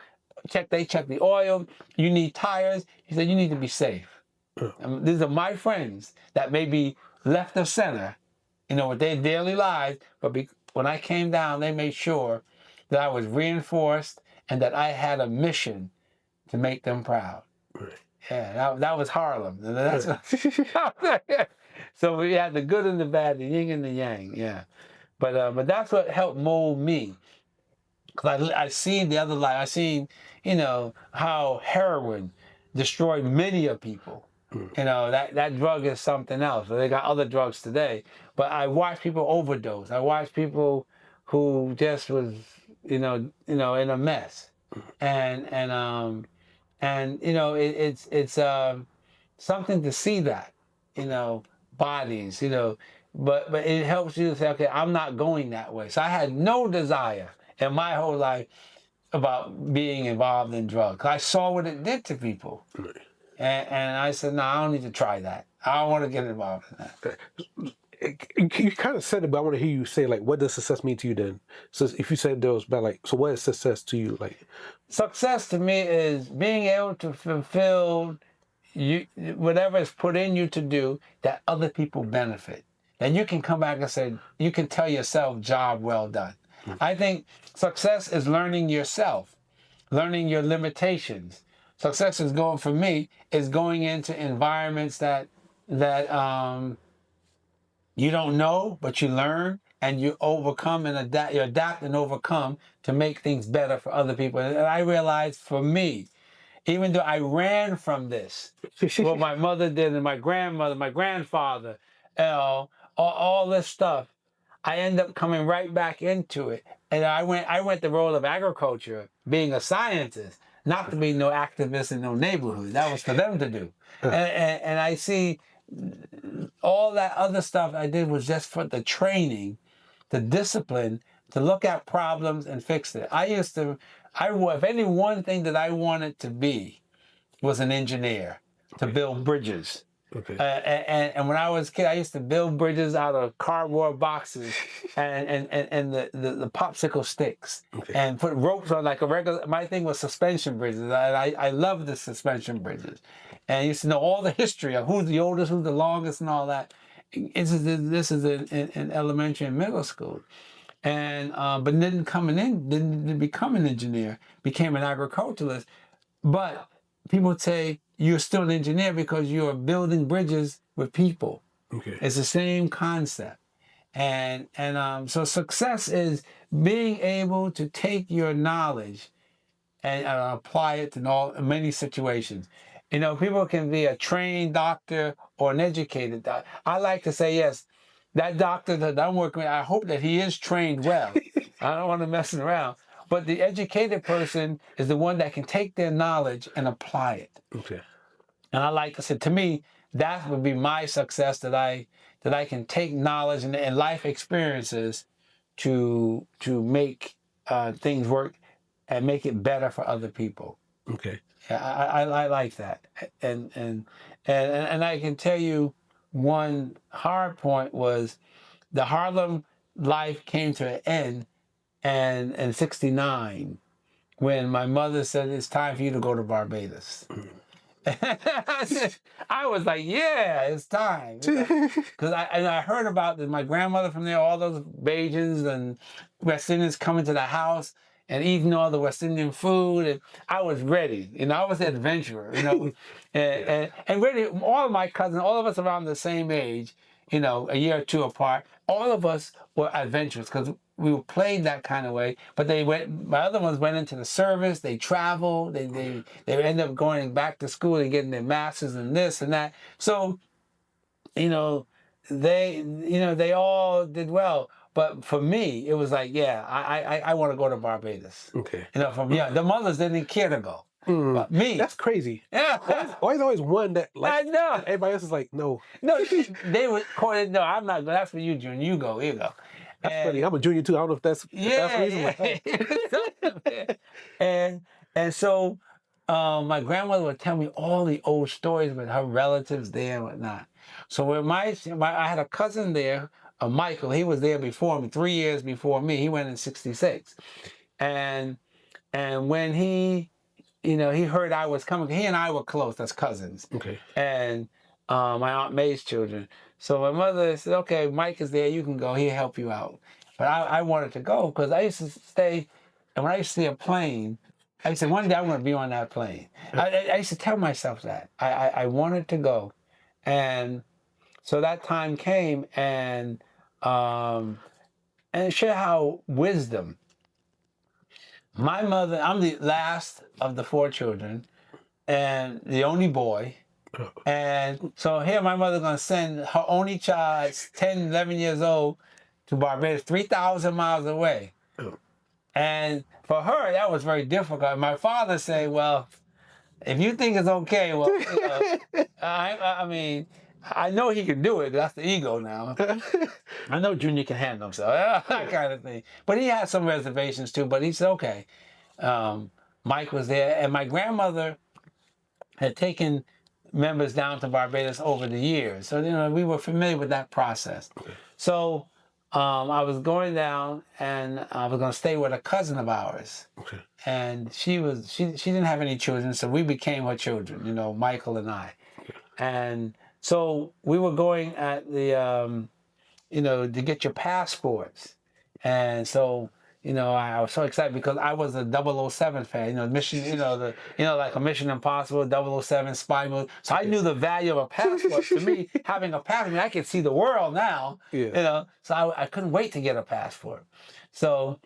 They checked the oil. You need tires. He said, you need to be safe. These are my friends that may be left of center, with their daily lives. But when I came down, they made sure that I was reinforced and that I had a mission to make them proud. Right. Yeah, that was Harlem. That's so we had the good and the bad, the yin and the yang. Yeah, but that's what helped mold me. Because I seen the other life. I seen, how heroin destroyed many of people. That drug is something else. They got other drugs today. But I watched people overdose. I watched people who just was, in a mess. And it's something to see that, bodies, but it helps you to say, okay, I'm not going that way. So I had no desire in my whole life about being involved in drugs. I saw what it did to people. Right. And I said, no, I don't need to try that. I don't want to get involved in that. You kind of said it, but I want to hear you say, like, what does success mean to you then? So if you said there was bad, like, so what is success to you? Like, success to me is being able to fulfill whatever is put in you to do that other people benefit. And you can come back and say, you can tell yourself, job well done. Mm-hmm. I think success is learning yourself, learning your limitations. Success is going into environments that you don't know, but you learn and you overcome and adapt. You adapt and overcome to make things better for other people. And I realized for me, even though I ran from this, what my mother did and my grandmother, my grandfather, all this stuff, I ended up coming right back into it. And I went the role of agriculture, being a scientist, not to be no activist in no neighborhood. That was for them to do. And I see all that other stuff I did was just for the training, the discipline, to look at problems and fix it. If any one thing that I wanted to be was an engineer, to build bridges. Okay. And when I was a kid, I used to build bridges out of cardboard boxes and the popsicle sticks, okay, and put ropes on like a regular. My thing was suspension bridges. I love the suspension bridges, and I used to know all the history of who's the oldest, who's the longest, and all that. This is in elementary and middle school, and but didn't become an engineer, became an agriculturalist, but people would say, you're still an engineer because you're building bridges with people. Okay. It's the same concept. And so success is being able to take your knowledge and apply it to many situations. People can be a trained doctor or an educated doctor. I like to say, yes, that doctor that I'm working with, I hope that he is trained well. I don't want to mess around. But the educated person is the one that can take their knowledge and apply it. Okay. And I like to say, to me, that would be my success, that I can take knowledge and life experiences to make things work and make it better for other people. Okay. I like that. And I can tell you one hard point was the Harlem life came to an end and in 1969 when my mother said, it's time for you to go to Barbados. I was like, yeah, it's time. Because I heard about my grandmother from there, all those Bajans and West Indians coming to the house. and eating all the West Indian food, and I was ready. I was an adventurer. And really, all of my cousins, all of us around the same age, a year or two apart, all of us were adventurous because we were played that kind of way. But my other ones went into the service. They traveled. They ended up going back to school and getting their masters and this and that. So, they all did well. But for me, it was like, yeah, I want to go to Barbados. Okay. The mothers didn't care to go. But me. That's crazy. Yeah. Always one that I know. everybody else is like, no. No, they would call it, no, I'm not going. That's for you, Junior. You go. That's funny. I'm a junior too. I don't know if that's the reason. And so my grandmother would tell me all the old stories with her relatives there and whatnot. So when I had a cousin there, Michael, he was there before me, 3 years before me. He went in 1966. And when he heard I was coming, he and I were close as cousins. Okay. And my Aunt May's children. So my mother said, okay, Mike is there, you can go, he'll help you out. But I wanted to go because I used to stay, and when I used to see a plane, I said, one day I'm going to be on that plane. I used to tell myself that. I wanted to go. And so that time came, and it showed how wisdom. My mother, I'm the last of the 4 children and the only boy. And so here my mother's going to send her only child, 10, 11 years old, to Barbados, 3,000 miles away. And for her, that was very difficult. My father said, well, if you think it's okay, well, I mean, I know he can do it. That's the ego now. I know Junior can handle himself, that kind of thing. But he had some reservations too, but he said, okay. Mike was there, and my grandmother had taken members down to Barbados over the years. So, we were familiar with that process. Okay. So I was going down, and I was going to stay with a cousin of ours. Okay. And she didn't have any children, so we became her children, Michael and I. Okay. And so we were going at the, to get your passports. And so, I was so excited because I was a 007 fan, Mission, like a Mission Impossible, 007 spy movie. So I knew the value of a passport. To me, having a passport, I could see the world now, so I couldn't wait to get a passport. So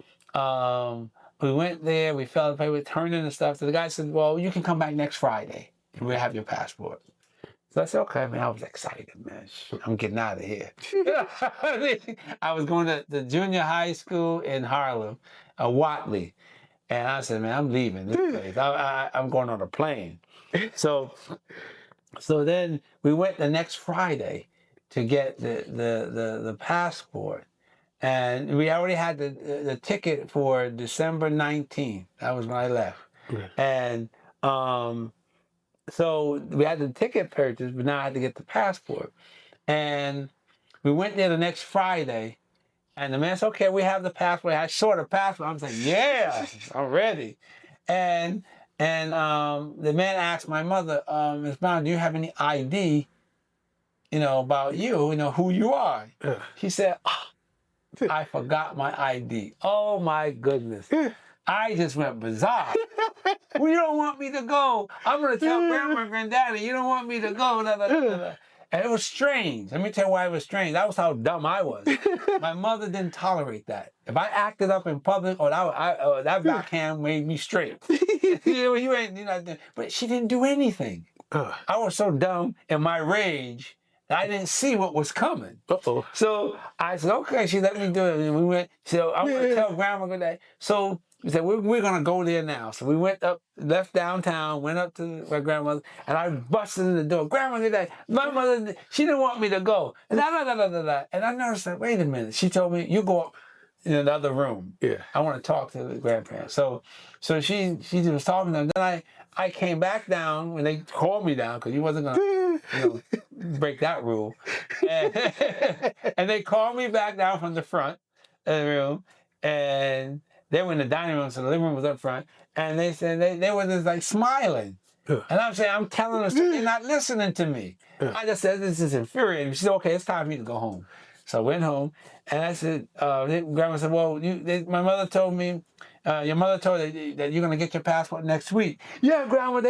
we went there, we filled out, we turned in the stuff. So the guy said, well, you can come back next Friday and we'll have your passport. So I said, okay, man, I was excited, man. I'm getting out of here. I was going to the junior high school in Harlem, Watley. And I said, man, I'm leaving this place. I'm going on a plane. So then we went the next Friday to get the passport. And we already had the ticket for December 19th. That was when I left. Okay. And so we had the ticket purchased, but now I had to get the passport. And we went there the next Friday, and the man said, okay, we have the passport. I saw the passport. I'm saying, yeah, I'm ready. And the man asked my mother, Ms. Brown, do you have any ID, about you, who you are? She said, I forgot my ID. Oh, my goodness. I just went bizarre. Well, you don't want me to go. I'm going to tell Grandma and Granddaddy, you don't want me to go. And it was strange. Let me tell you why it was strange. That was how dumb I was. My mother didn't tolerate that. If I acted up in public, that backhand made me straight. You ain't, but she didn't do anything. I was so dumb in my rage that I didn't see what was coming. Uh-oh. So I said, okay, she let me do it. And we went, so I'm going to tell Grandma Granddaddy. So we said, we're going to go there now. So we went up, left downtown, went up to my grandmother, and I busted in the door. Grandma did that. My mother, she didn't want me to go. And I noticed that, wait a minute. She told me, you go up in another room. Yeah. I want to talk to the grandparents. So she was talking to them. Then I came back down when they called me down because he wasn't going to break that rule. And they called me back down from the front of the room, and they were in the dining room, so the living room was up front, and they said they were just like smiling. And I'm saying, I'm telling them, they're not listening to me. I just said, this is infuriating. She said, okay, it's time for me to go home. So I went home, and I said, Grandma said, well, my mother told me, your mother told you that you're going to get your passport next week. Yeah, Grandma,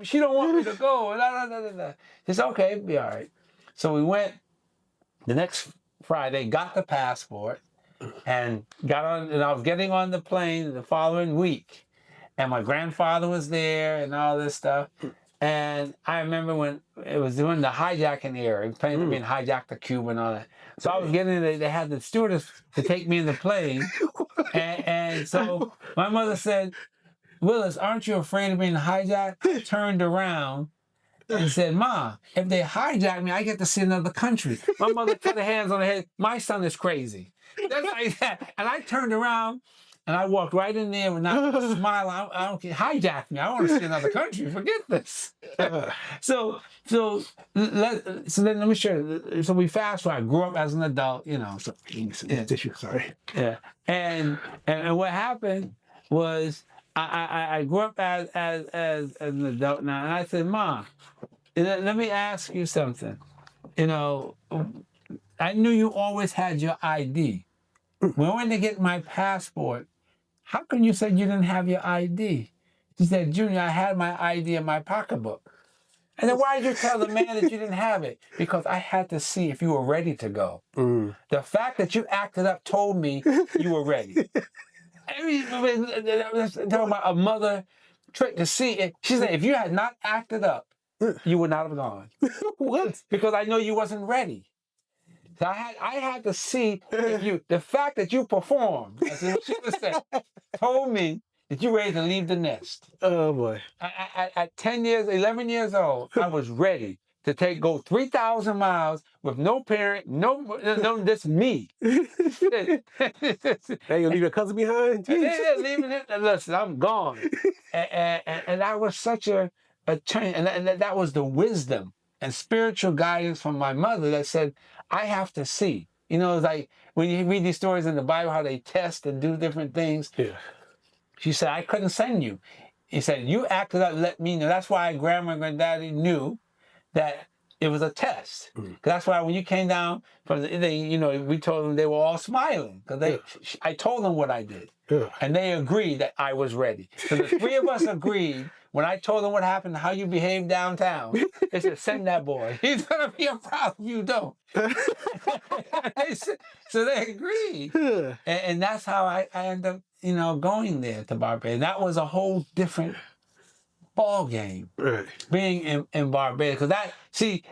she don't want me to go. She said, okay, it'll be all right. So we went the next Friday, got the passport, and I was getting on the plane the following week. And my grandfather was there and all this stuff. And I remember when it was during the hijacking era, the plane was being hijacked to Cuba and all that. So I was getting there, they had the stewardess to take me in the plane. And so my mother said, Willis, aren't you afraid of being hijacked? I turned around and said, Ma, if they hijack me, I get to see another country. My mother put her hands on her head. My son is crazy. That's like that. And I turned around and I walked right in there with not a smile. I don't care. Hijack me. I want to see another country. Forget this. So then let me show you. So we fast forward. I grew up as an adult, you know. So Tissue, sorry. yeah. And what happened was I grew up as an adult now, and I said, Mom, let me ask you something. You know, I knew you always had your ID. When I went to get my passport, how come you said you didn't have your ID? She said, Junior, I had my ID in my pocketbook. And then why did you tell the man that you didn't have it? Because I had to see if you were ready to go. The fact that you acted up told me you were ready. I mean, talking about a mother trick to see it. She said, if you had not acted up, you would not have gone. What? Because I know you wasn't ready. So I had to see if you, the fact that you performed, as she was saying, told me that you were ready to leave the nest. Oh boy. At 10 years, 11 years old, I was ready to go 3,000 miles with no parent, no, just me. Hey, you leave your cousin behind? Yeah, leaving it. Listen, I'm gone. And that was such a change. And that was the wisdom and spiritual guidance from my mother that said, I have to see. You know, it's like when you read these stories in the Bible, how they test and do different things. Yeah. She said, I couldn't send you. He said, you acted up, let me know. That's why Grandma and Granddaddy knew that it was a test. That's why when you came down from we told them they were all smiling because I told them what I did. Yeah. And they agreed that I was ready. So the three of us agreed when I told them what happened, how you behaved downtown. They said, send that boy. He's going to be a problem if you don't. So they agreed. And that's how I ended up, going there to Barbados. That was a whole different ball game, Right. being in Barbados. Because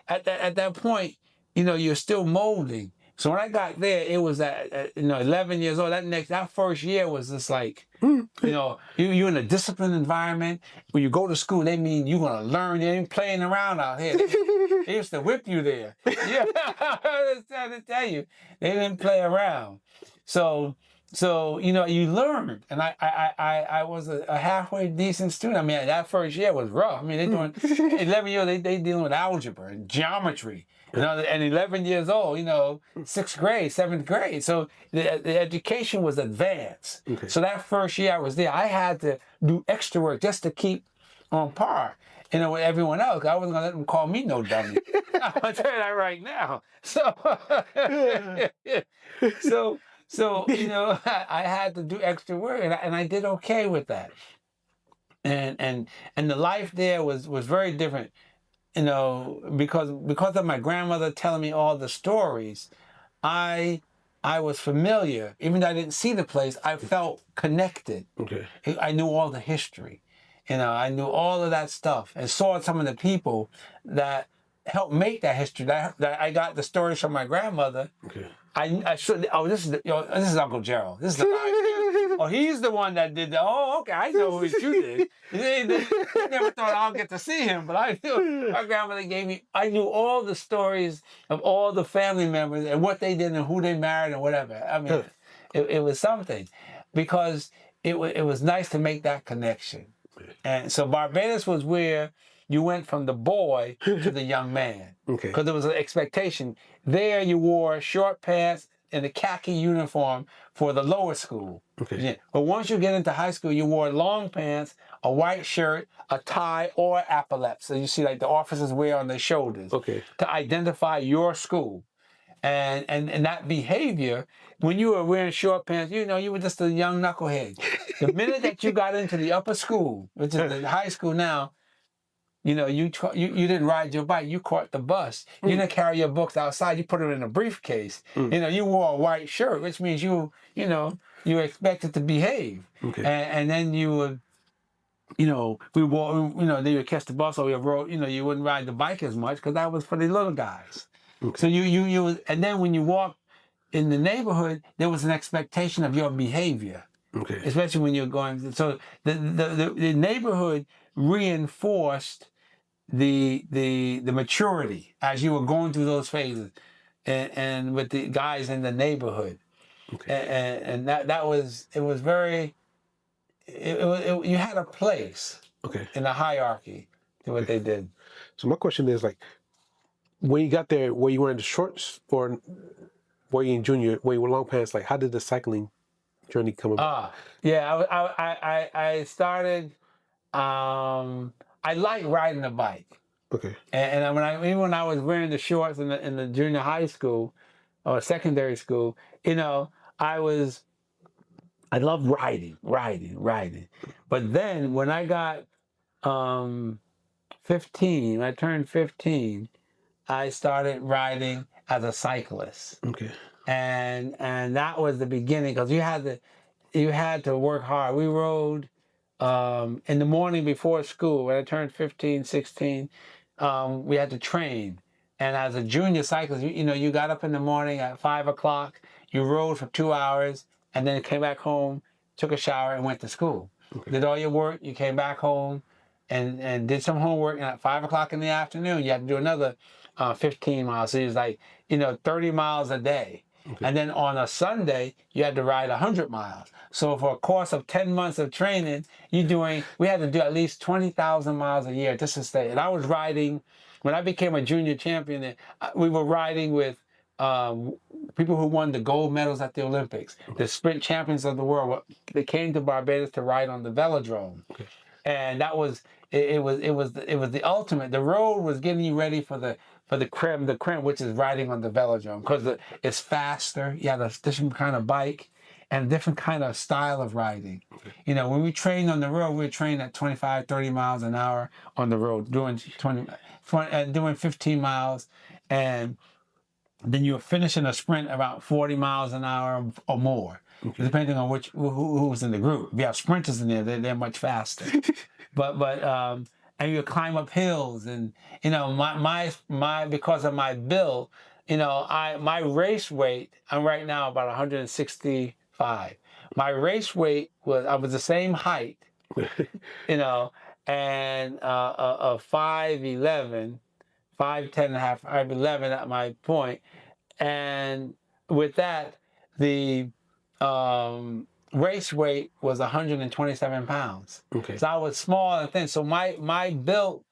at that point, you're still molding. So when I got there, it was at 11 years old. That first year was just like, you're in a disciplined environment. When you go to school, they mean you're gonna learn. You ain't playing around out here. They used to whip you there. Yeah, I was trying to tell you, they didn't play around. So you learned, and I was a halfway decent student. I mean, that first year was rough. I mean, they doing 11 years. They dealing with algebra and geometry. And 11 years old, 6th grade, 7th grade. So the education was advanced. Okay. So that first year I was there, I had to do extra work just to keep on par. With everyone else. I wasn't gonna let them call me no dummy. I'll tell you that right now. So I had to do extra work, and I did okay with that. And the life there was very different. Because of my grandmother telling me all the stories, I was familiar. Even though I didn't see the place, I felt connected. Okay. I knew all the history. I knew all of that stuff and saw some of the people that helped make that history. That I got the stories from my grandmother. Okay. I should. Oh, this is Uncle Gerald. This is the guy. Oh, he's the one that did that. Oh, okay. I know what you did. I never thought I'll get to see him, but I knew. My grandmother gave me. I knew all the stories of all the family members and what they did and who they married and whatever. I mean, it was something, because it was nice to make that connection. And so Barbados was where you went from the boy to the young man. Okay. Because there was an expectation. There you wore short pants and a khaki uniform for the lower school. Okay. Yeah. But once you get into high school, you wore long pants, a white shirt, a tie, or epaulets. So you see like the officers wear on their shoulders. Okay. To identify your school. And that behavior, when you were wearing short pants, you were just a young knucklehead. The minute that you got into the upper school, which is the high school now, you didn't ride your bike. You caught the bus. You didn't carry your books outside. You put them in a briefcase. You wore a white shirt, which means you were expected to behave. Okay. And then you would, we wore, then you would catch the bus or you wouldn't ride the bike as much because that was for the little guys. Okay. So you and then when you walked in the neighborhood, there was an expectation of your behavior. Okay. Especially when you're going. So the neighborhood reinforced the maturity as you were going through those phases, and with the guys in the neighborhood. Okay. And that was very. You had a place. Okay. In the hierarchy to what they did. So my question is, like, when you got there, were you wearing the shorts or were you in junior? Were you wearing long pants? Like, how did the cycling journey come about? Yeah, I started. I like riding a bike. Okay. And even when I was wearing the shorts in the junior high school or secondary school, I loved riding. But then when I got 15, when I turned 15, I started riding as a cyclist. Okay. And that was the beginning, because you had to work hard. We rode in the morning before school. When I turned 15, 16, we had to train. And as a junior cyclist, you got up in the morning at 5 o'clock, you rode for 2 hours, and then came back home, took a shower, and went to school. Okay. Did all your work, you came back home, and did some homework, and at 5 o'clock in the afternoon, you had to do another 15 miles. So it was like, 30 miles a day. Okay. And then on a Sunday, you had to ride 100 miles. So for a course of 10 months of training, we had to do at least 20,000 miles a year just to stay. And I was riding, when I became a junior champion, we were riding with people who won the gold medals at the Olympics, the sprint champions of the world. They came to Barbados to ride on the velodrome. Okay. And that was, it was the ultimate. The road was getting you ready for the creme, which is riding on the velodrome, because it's faster. You have a different kind of bike and a different kind of style of riding. Okay. When we trained on the road, we were trained at 25, 30 miles an hour on the road, doing 15 miles, and then you were finishing a sprint about 40 miles an hour or more. Okay. Depending on who was in the group. If you have sprinters in there, they're much faster. And you climb up hills, and my because of my build, my race weight, I'm right now about 165. My race weight I was the same height, and 5'11", 5'10" and a half, 5'11" at my point, and with that, the race weight was 127 pounds. Okay. So I was small and thin. So my build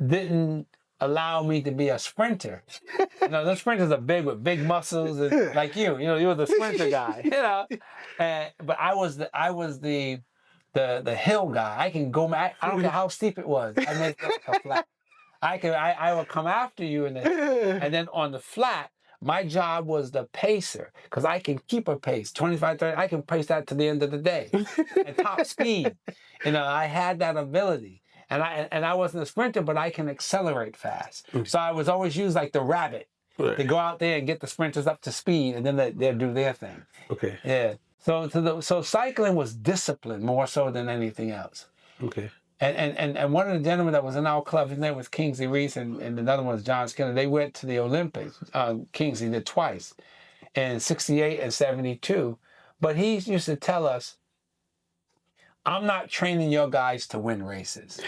didn't allow me to be a sprinter. Those sprinters are big with big muscles, and like you were the sprinter guy. But I was the hill guy. I can go. I don't care how steep it was. I made it look like a flat. I would come after you, and then on the flat, my job was the pacer, because I can keep a pace, 25, 30, I can pace that to the end of the day at top speed. I had that ability. And I wasn't a sprinter, but I can accelerate fast. Mm-hmm. So I was always used like the rabbit to go out there and get the sprinters up to speed, and then they'll do their thing. Okay. Yeah. So cycling was discipline more so than anything else. Okay. And one of the gentlemen that was in our club, his name was Kingsley Reese, and another one was John Skinner. They went to the Olympics. Kingsley did twice, in 68 and 72. But he used to tell us, I'm not training your guys to win races.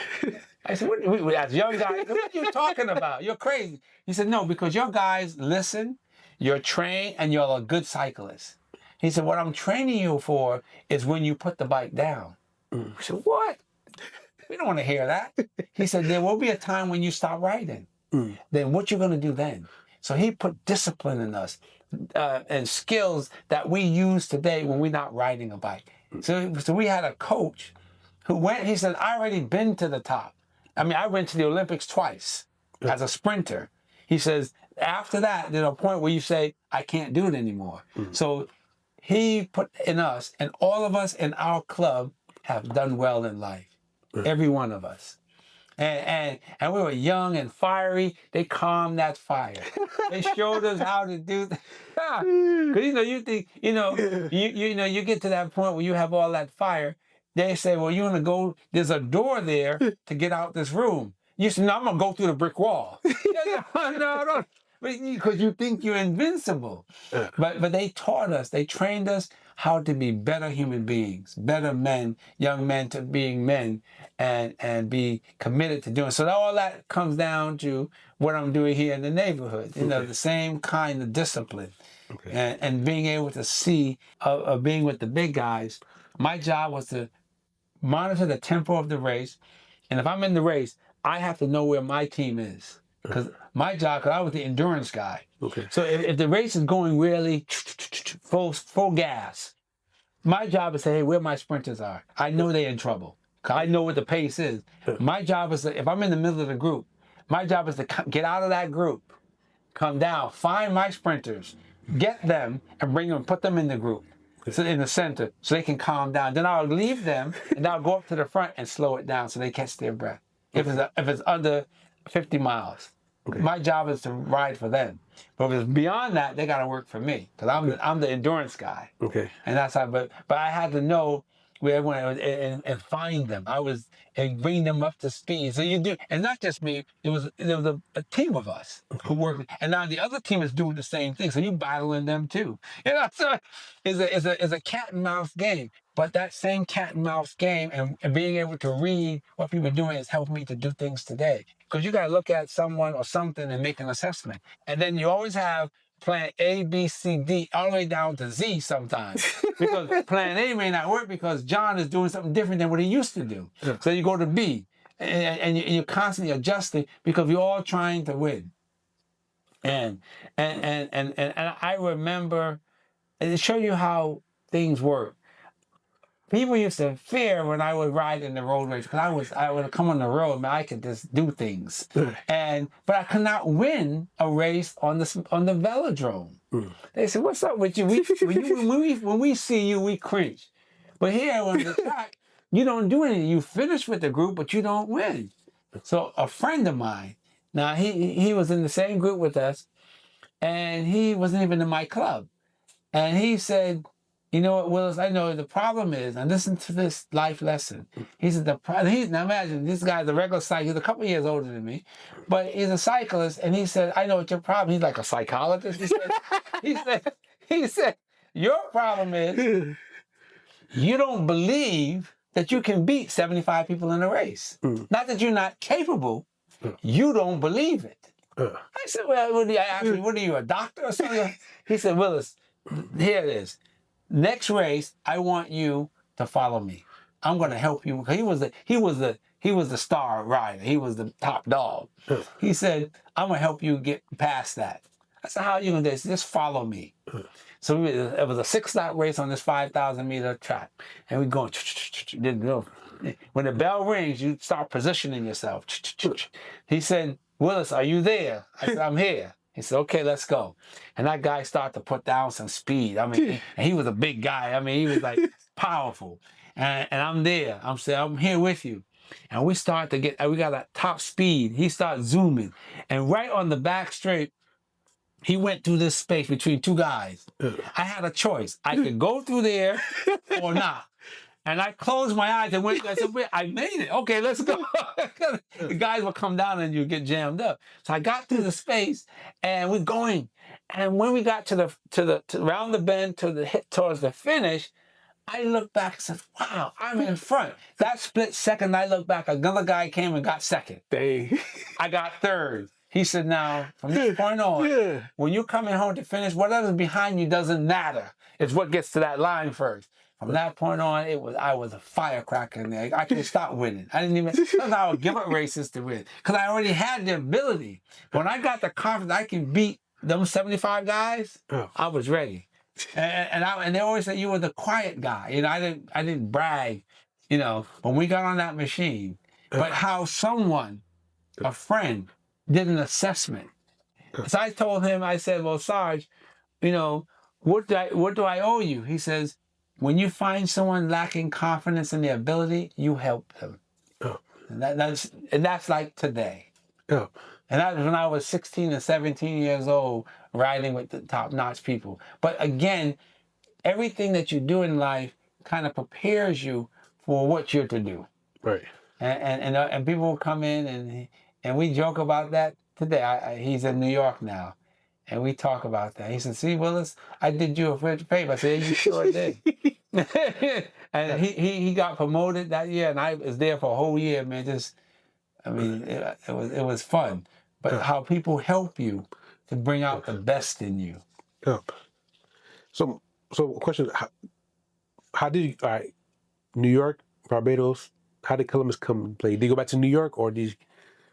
I said, as young guys, what are you talking about? You're crazy. He said, no, because your guys listen, you're trained, and you're a good cyclist. He said, what I'm training you for is when you put the bike down. I said, what? We don't want to hear that. He said, there will be a time when you stop riding. Then what you going to do then? So he put discipline in us and skills that we use today when we're not riding a bike. So we had a coach who he said, I already been to the top. I mean, I went to the Olympics twice as a sprinter. he says, after that, there's a point where you say, I can't do it anymore. So he put in us, and all of us in our club have done well in life. Every one of us. And we were young and fiery. They calmed that fire. They showed us how to do that. Because you think, you get to that point where you have all that fire. They say, well, you're gonna go, there's a door there to get out this room. You say, no, I'm gonna go through the brick wall. No. Because you think you're invincible. But they taught us, they trained us how to be better human beings, better men, young men to being men, and be committed to doing. So all that comes down to what I'm doing here in the neighborhood. The same kind of discipline. And being able to see, being with the big guys. My job was to monitor the tempo of the race. And if I'm in the race, I have to know where my team is. Because my job, because I was the endurance guy. So if the race is going really full gas, my job is to say, hey, where my sprinters are. I know they're in trouble. Because I know what the pace is. My job is to, if I'm in the middle of the group, my job is to get out of that group, come down, find my sprinters, get them, and bring them, put them in the group. So in the center, so they can calm down. Then I'll leave them, and I'll go up to the front and slow it down so they catch their breath. If it's under 50 miles, my job is to ride for them. But if it's beyond that, they got to work for me because I'm the endurance guy. And that's how. But I had to know where everyone and find them. And bring them up to speed. So you do, and not just me. There was a team of us who worked, and now the other team is doing the same thing. So you battling them too. So it's a cat and mouse game. But that same cat and mouse game and being able to read what people are doing has helped me to do things today. Because you got to look at someone or something and make an assessment, and then you always have plan A, B, C, D, all the way down to Z sometimes. Because plan A may not work because John is doing something different than what he used to do. So you go to B, and you're constantly adjusting because we're all trying to win. And I remember, and to show you how things work, people used to fear when I would ride in the road race because I would come on the road and I could just do things, but I could not win a race on the velodrome. They said, "What's up with you? When we see you, we cringe." But here on the track, you don't do anything. You finish with the group, but you don't win. So a friend of mine, now he was in the same group with us, and he wasn't even in my club, and he said, you know what, Willis, I know the problem is, and listen to this life lesson. He said, now imagine, this guy's a regular cyclist, he's a couple years older than me, but he's a cyclist, and he said, I know what your problem, he's like a psychologist, he said, your problem is, you don't believe that you can beat 75 people in a race. Not that you're not capable, you don't believe it. I said, well, what are you, a doctor or something? He said, Willis, here it is. Next race, I want you to follow me. I'm going to help you because he was the star rider. He was the top dog. He said, I'm going to help you get past that. I said, how are you going to do this? Just follow me. So it was a 6-lap race on this 5,000-meter track, and we're going. When the bell rings, you start positioning yourself. He said, Willis, are you there? I said, I'm here. He said, okay, let's go. And that guy started to put down some speed. I mean, and he was a big guy. I mean, he was like powerful. And I'm there. I'm saying, I'm here with you. And we start to we got a top speed. He started zooming. And right on the back straight, he went through this space between two guys. I had a choice. I could go through there or not. And I closed my eyes and went, I said, wait, I made it. Okay, let's go. The guys will come down and you get jammed up. So I got through the space and we're going. And when we got to around the bend towards the finish, I looked back and said, wow, I'm in front. That split second I looked back, another guy came and got second. Dang. I got third. He said, now, from this point on, when you're coming home to finish, whatever's behind you doesn't matter. It's what gets to that line first. From that point on, I was a firecracker in there. I couldn't stop winning. I didn't even, sometimes I would give up races to win because I already had the ability. When I got the confidence I can beat them 75 guys, I was ready. And they always say you were the quiet guy. You know, I didn't brag, you know, when we got on that machine. But how someone, a friend, did an assessment So I told him, I said, well, Sarge, you know, what do I owe you? He says, when you find someone lacking confidence in their ability, you help them. Oh. And that's like today. Oh. And that was when I was 16 or 17 years old, riding with the top-notch people. But again, everything that you do in life kind of prepares you for what you're to do. Right. And people will come in and we joke about that today. He's in New York now, and we talk about that. He said, "See, Willis, I did you a favor." I said, "You sure did." And he got promoted that year, and I was there for a whole year, man. It was fun. But how people help you to bring out the best in you. Yeah. So question: How did you? All right, New York, Barbados. How did Columbus come and play? Did you go back to New York, or did you?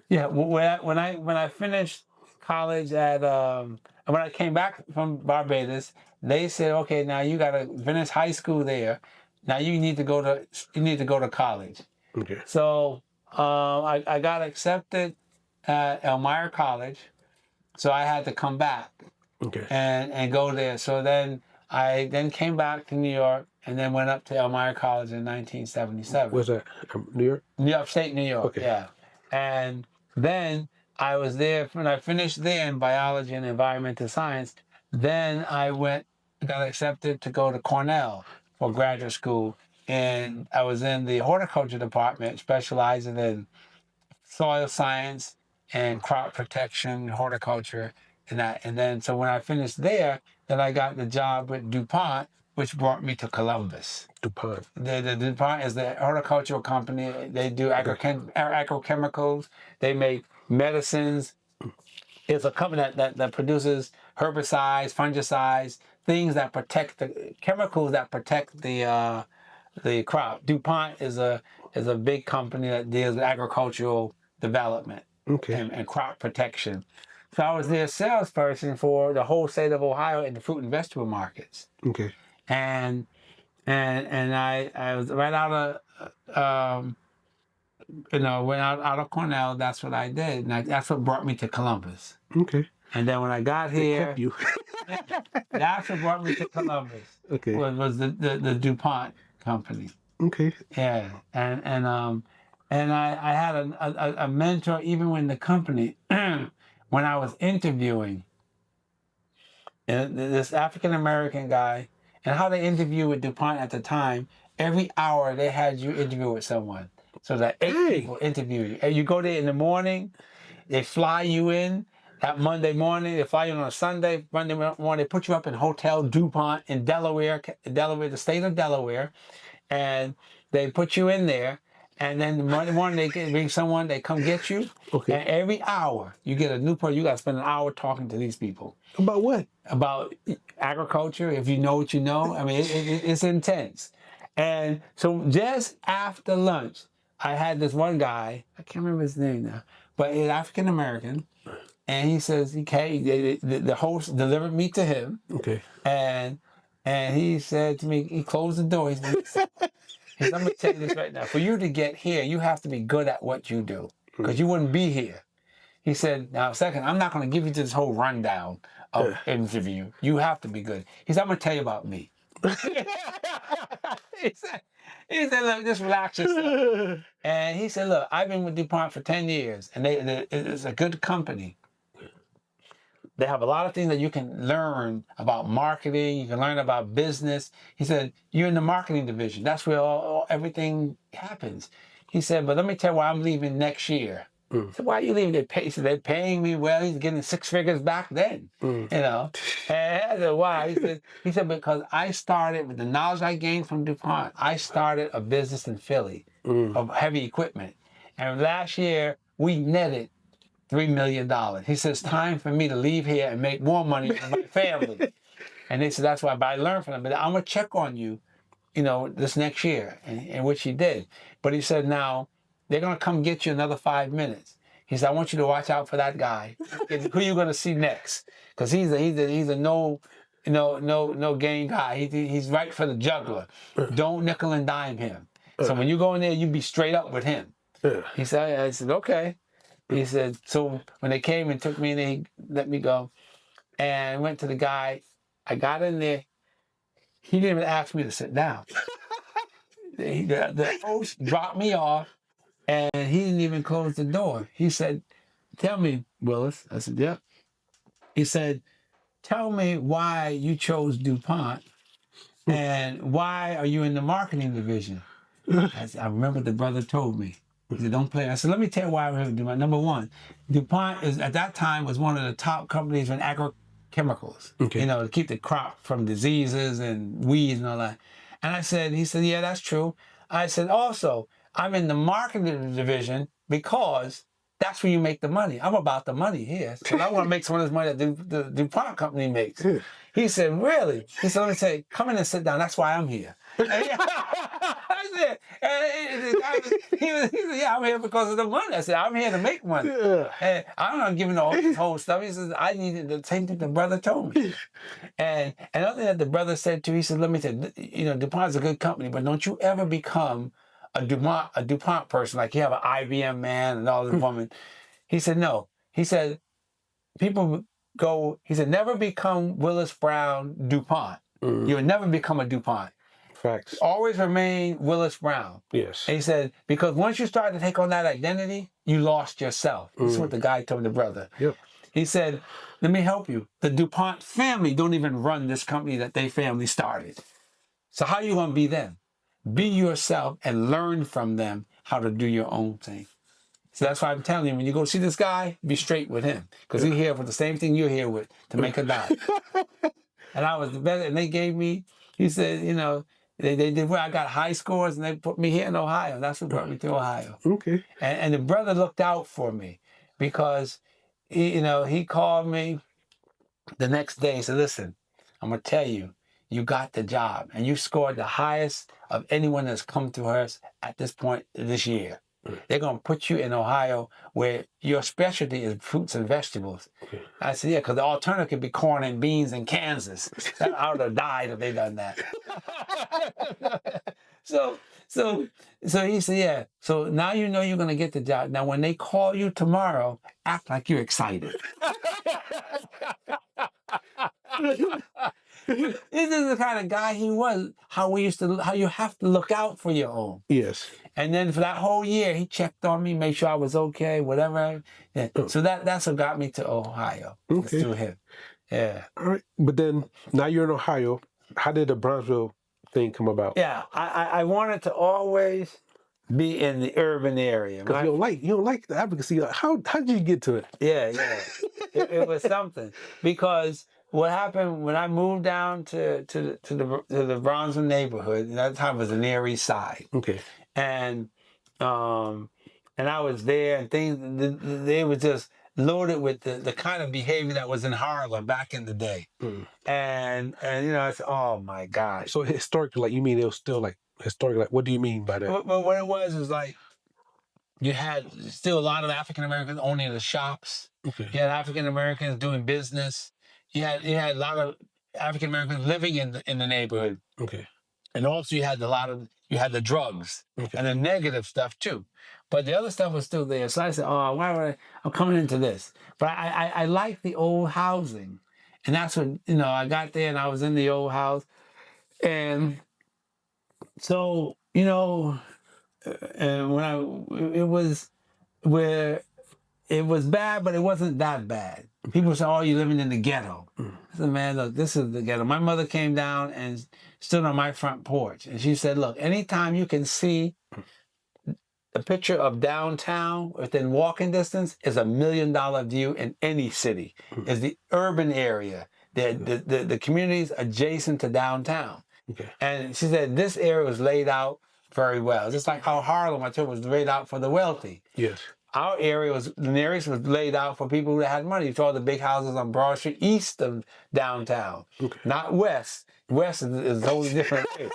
Yeah, when I finished college when I came back from Barbados, they said, okay, now you got to finish high school there. Now you need to go to college. Okay. So I got accepted at Elmira College, so I had to come back. Okay. And go there. So then I came back to New York and then went up to Elmira College in 1977. Where's that? New York? Upstate New York, Okay. yeah. And then I was there, when I finished there in biology and environmental science, then I got accepted to go to Cornell for graduate school. And I was in the horticulture department, specializing in soil science and crop protection, horticulture, and that. And then, so when I finished there, then I got the job with DuPont, which brought me to Columbus. DuPont. The DuPont is the horticultural company. They do agrochemicals. They make medicines. It's a company that produces herbicides, fungicides, things that protect chemicals that protect the crop. DuPont is a big company that deals with agricultural development. Okay. And crop protection. So I was their salesperson for the whole state of Ohio in the fruit and vegetable markets. Okay. And I was right out of went out of Cornell. That's what I did. And that's what brought me to Columbus. Okay. And then when I got here, You. that's what brought me to Columbus. Okay. Was the DuPont company. Okay. Yeah. And I had a mentor even when the company when I was interviewing, and this African American guy, and how they interview with DuPont at the time, every hour they had you interview with someone. So that 8 people interview you. And you go there in the morning, they fly you in that Monday morning, they fly you in on a Sunday, Monday morning, they put you up in Hotel DuPont in Delaware, the state of Delaware, and they put you in there. And then the Monday morning, they bring someone, they come get you. Okay. And every hour, you get a new person. You got to spend an hour talking to these people. About what? About agriculture, if you know what you know. I mean, it's intense. And so just after lunch, I had this one guy, I can't remember his name now, but he's African-American. And he says, okay, the host delivered me to him. Okay. And he said to me, he closed the door. He said, I'm going to tell you this right now. For you to get here, you have to be good at what you do, because you wouldn't be here. He said, now, second, I'm not going to give you this whole rundown of interview. You have to be good. He said, I'm going to tell you about me. he said, look, just relax yourself. And he said, look, I've been with DuPont for 10 years, and it's a good company. They have a lot of things that you can learn about marketing. You can learn about business. He said, you're in the marketing division. That's where everything happens. He said, but let me tell you why I'm leaving next year. I said, why are you leaving? He said, they're paying me well. He's getting 6 figures back then, you know. And I said, why? He said, because I started, with the knowledge I gained from DuPont, I started a business in Philly of heavy equipment. And last year, we netted $3 million. He says, it's time for me to leave here and make more money for my family. And they said, that's why, but I learned from them. But I'm going to check on you, you know, this next year, and which he did. But he said, now, they're going to come get you another 5 minutes. He said, I want you to watch out for that guy. Who you going to see next? Because he's a no gain guy. He's right for the juggler. Don't nickel and dime him. So when you go in there, you be straight up with him. He said, I said, okay. He said, so when they came and took me and they let me go, and I went to the guy, I got in there, he didn't even ask me to sit down. The host dropped me off, and he didn't even close the door. He said, tell me, Willis. I said, yep. He said, tell me why you chose DuPont and why are you in the marketing division? I remember the brother told me. He said, don't play. I said, let me tell you why we're here with DuPont. Number one, DuPont is at that time was one of the top companies in agrochemicals, Okay. you know, to keep the crop from diseases and weeds and all that. And I said, he said, yeah, that's true. I said, also, I'm in the marketing division because that's where you make the money. I'm about the money here. So I want to make some of this money that the DuPont company makes. He said, really? He said, let me say, come in and sit down. That's why I'm here. I said, he said, yeah, I'm here because of the money. I said, I'm here to make money. And I'm not giving all this whole stuff. He says, I needed the same thing the brother told me. And another thing that the brother said too, he said, let me tell you, you know, DuPont's a good company, but don't you ever become a DuPont person, like you have an IBM man and all this woman. He said, no. He said, people go, he said, never become Willis Brown DuPont. You'll never become a DuPont. Facts. Always remain Willis Brown. Yes. And he said, because once you start to take on that identity, you lost yourself. This is what the guy told the brother. Yep. He said, let me help you. The DuPont family don't even run this company that they family started. So how you going to be them? Be yourself and learn from them how to do your own thing. So that's why I'm telling you, when you go see this guy, be straight with him. Because he's here for the same thing you're here with, to make a dollar. And I was the best, and they gave me, he said, you know, they did where I got high scores, and they put me here in Ohio. That's what brought me to Ohio. Okay. And the brother looked out for me because, he called me the next day and said, listen, I'm going to tell you, you got the job, and you scored the highest of anyone that's come to us at this point this year. They're going to put you in Ohio where your specialty is fruits and vegetables. I said, yeah, because the alternative could be corn and beans in Kansas. I would have died if they done that. So he said, yeah. So now you know you're going to get the job. Now, when they call you tomorrow, act like you're excited. This is the kind of guy he was. How you have to look out for your own. Yes. And then for that whole year, he checked on me, made sure I was okay, whatever. Yeah. So that's what got me to Ohio. Okay. Through him. Yeah. All right. But then now you're in Ohio. How did the Bronzeville thing come about? Yeah. I wanted to always be in the urban area. Because you don't like the advocacy. How did you get to it? Yeah. It was something. Because what happened when I moved down to the Bronzeville neighborhood, and at that time it was the Near East Side. Okay. And I was there, and things they were just loaded with the kind of behavior that was in Harlem back in the day. And I said, oh my gosh. So historically, like you mean it was still like historically, like what do you mean by that? Well, what it was like you had still a lot of African Americans owning the shops. Okay. You had African Americans doing business. You had a lot of African Americans living in the neighborhood. Okay. And also you had the drugs and the negative stuff too. But the other stuff was still there. So I said, oh, why would I'm coming into this. But I like the old housing. And that's when, I got there and I was in the old house. And so, and it was where it was bad, but it wasn't that bad. People say, oh, you're living in the ghetto. I said, man, look, this is the ghetto. My mother came down and stood on my front porch. And she said, look, anytime you can see a picture of downtown within walking distance is $1 million view in any city. Is the urban area, the communities adjacent to downtown. Okay. And she said, this area was laid out very well. Just like how Harlem, I told, was laid out for the wealthy. Yes. Our area was laid out for people who had money. You saw the big houses on Broad Street east of downtown, not west. West is a totally different place.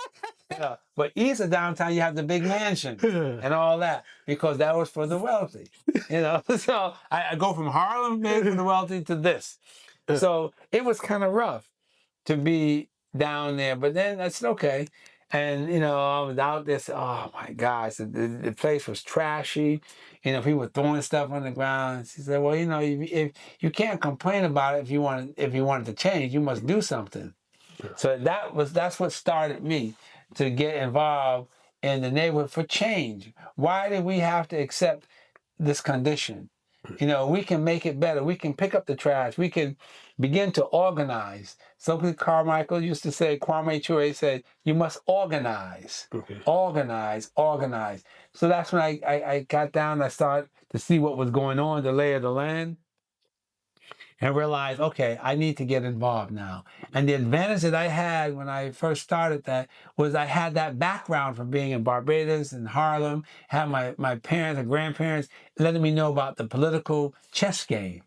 But east of downtown, you have the big mansion and all that because that was for the wealthy. So I go from Harlem being for the wealthy to this. So it was kind of rough to be down there. But then I said, okay. And, you know, I was out there, oh my gosh, the place was trashy. You know, people were throwing stuff on the ground. She said, well, you know, if you can't complain about it if you want it to change, you must do something. So that's what started me to get involved in the neighborhood for change. Why did we have to accept this condition? You know, we can make it better. We can pick up the trash. We can begin to organize. Something Carmichael used to say, Kwame Ture said, you must organize. Okay. Organize, organize. So that's when I got down, I started to see what was going on, the lay of the land, and realized, okay, I need to get involved now. And the advantage that I had when I first started that was I had that background from being in Barbados and Harlem, had my parents and grandparents letting me know about the political chess game.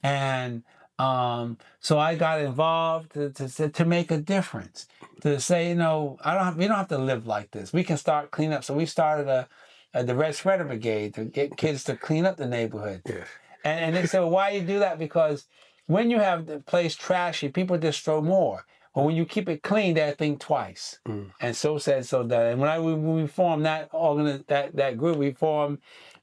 And so I got involved to make a difference, to say, you know, we don't have to live like this. We can start clean up. So we started the Red Sweater Brigade to get kids to clean up the neighborhood. Yes. And they said, well, why you do that? Because when you have the place trashy, people just throw more. But when you keep it clean, they think twice. And so said, so done. And when we formed that group, we formed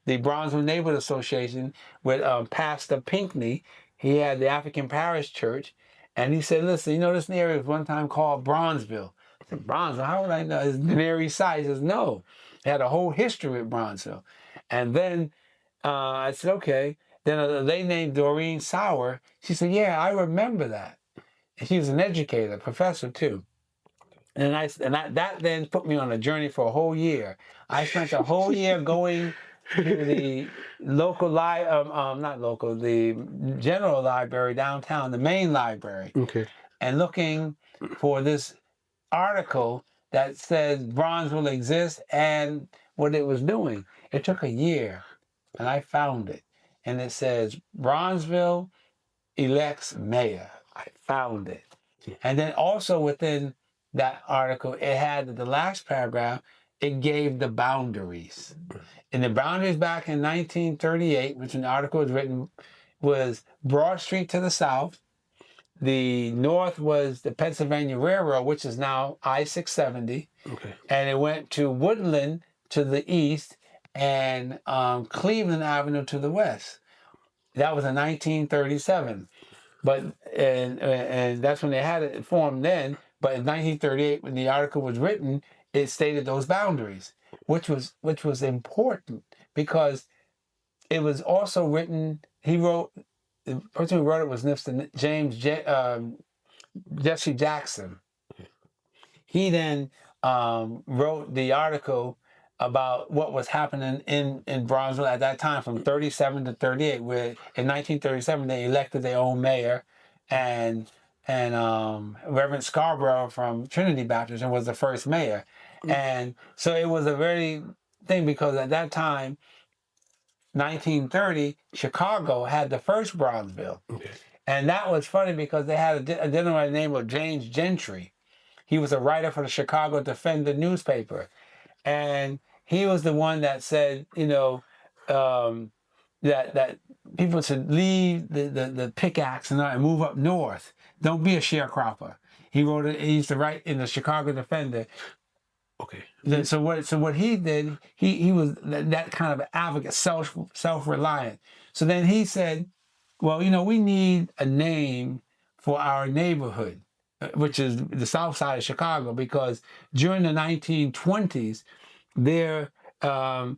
the Bronzeville Neighborhood Association with Pastor Pinckney. He had the African Parish Church. And he said, listen, you know, this area was one time called Bronzeville. I said, Bronzeville, how would I know? It's near East Side. He says, no. It had a whole history with Bronzeville. And then I said, okay. Then a lady named Doreen Sauer, she said, yeah, I remember that. And she was an educator, professor too. And that then put me on a journey for a whole year. I spent a whole year going to the local the general library downtown, the main library. Okay. And looking for this article that says Bronzeville exists and what it was doing. It took a year, and I found it. And it says, Bronzeville elects mayor. I found it. And then also within that article, it had the last paragraph, it gave the boundaries. And the boundaries back in 1938, which when the article was written, was Broad Street to the south. The north was the Pennsylvania Railroad, which is now I-670. Okay. And it went to Woodland to the east, and Cleveland Avenue to the west. That was in 1937, and that's when they had it formed then. But in 1938, when the article was written, it stated those boundaries, which was important because it was also written. The person who wrote it was Jesse Jackson. He then wrote the article about what was happening in Bronzeville at that time from 37 to 38, where in 1937 they elected their own mayor, and Reverend Scarborough from Trinity Baptist was the first mayor. And so it was a very thing because at that time, 1930, Chicago had the first Bronzeville. Okay. And that was funny because they had a gentleman by the name of James Gentry. He was a writer for the Chicago Defender newspaper. And he was the one that said, you know, that people should leave the pickaxe and move up north. Don't be a sharecropper. He wrote it. He used to write in the Chicago Defender. Okay. So what he did, he was that kind of advocate, self-reliant. So then he said, well, you know, we need a name for our neighborhood, which is the south side of Chicago, because during the 1920s, they had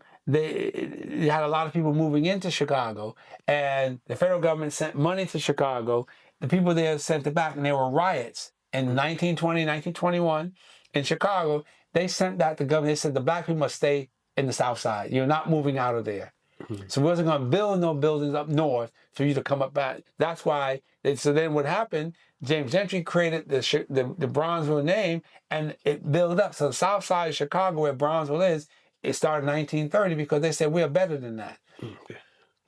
a lot of people moving into Chicago, and the federal government sent money to Chicago. The people there sent it back, and there were riots in 1920, 1921 in Chicago. They sent that to the government. They said the black people must stay in the south side. You're not moving out of there. So we wasn't going to build no buildings up north for you to come up back. That's why. So then what happened, James Gentry created the Bronzeville name, and it built up. So the south side of Chicago, where Bronzeville is, it started in 1930 because they said, we're better than that. Okay.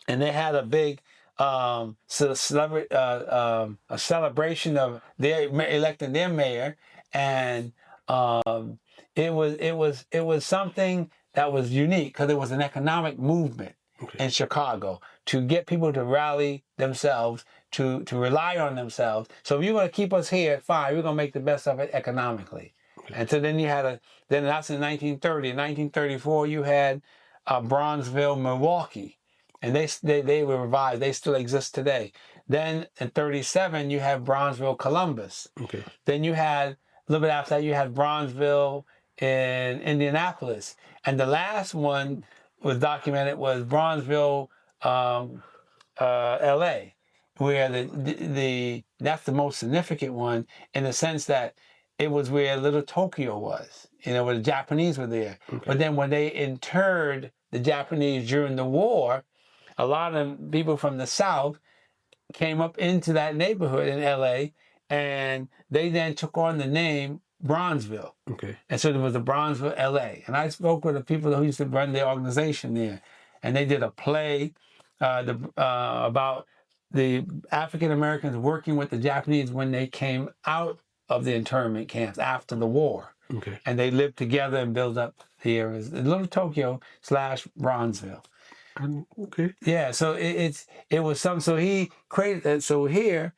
And they had a big a celebration of their electing their mayor, and it was something that was unique because it was an economic movement in Chicago to get people to rally themselves, to rely on themselves. So if you're going to keep us here, fine, we're going to make the best of it economically. And so then you had then that's in 1930. In 1934, you had Bronzeville, Milwaukee. And they were revived. They still exist today. Then in 37, you have Bronzeville, Columbus. Okay. Then you had, a little bit after that, you had Bronzeville in Indianapolis. And the last one was documented was Bronzeville, LA, where that's the most significant one in the sense that it was where Little Tokyo was, where the Japanese were there. Okay. But then when they interred the Japanese during the war, a lot of people from the South came up into that neighborhood in LA, and they then took on the name Bronzeville. Okay. And so there was the Bronzeville, LA. And I spoke with the people who used to run the organization there, and they did a play about the African Americans working with the Japanese when they came out of the internment camps after the war. Okay. And they lived together and built up the areas. Little Tokyo / Bronzeville. Okay. Yeah, so it was something. So he created that. So here,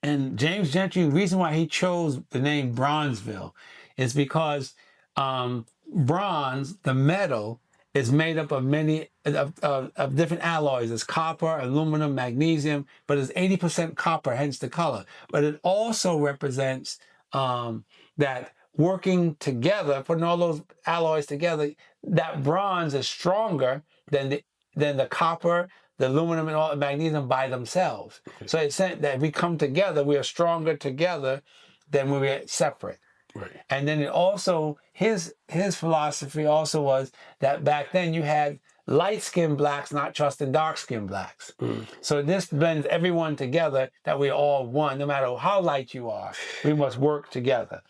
and James Gentry, the reason why he chose the name Bronzeville is because bronze, the metal, is made up of many of different alloys. It's copper, aluminum, magnesium, but it's 80% copper, hence the color. But it also represents that working together, putting all those alloys together, that bronze is stronger than the copper, the aluminum, and all the magnesium by themselves. Okay. So it's saying that if we come together, we are stronger together than when we're separate. Right. And then it also, his philosophy also was that back then you had light-skinned blacks not trusting dark-skinned blacks. Mm. So this blends everyone together, that we're all one. No matter how light you are, we must work together.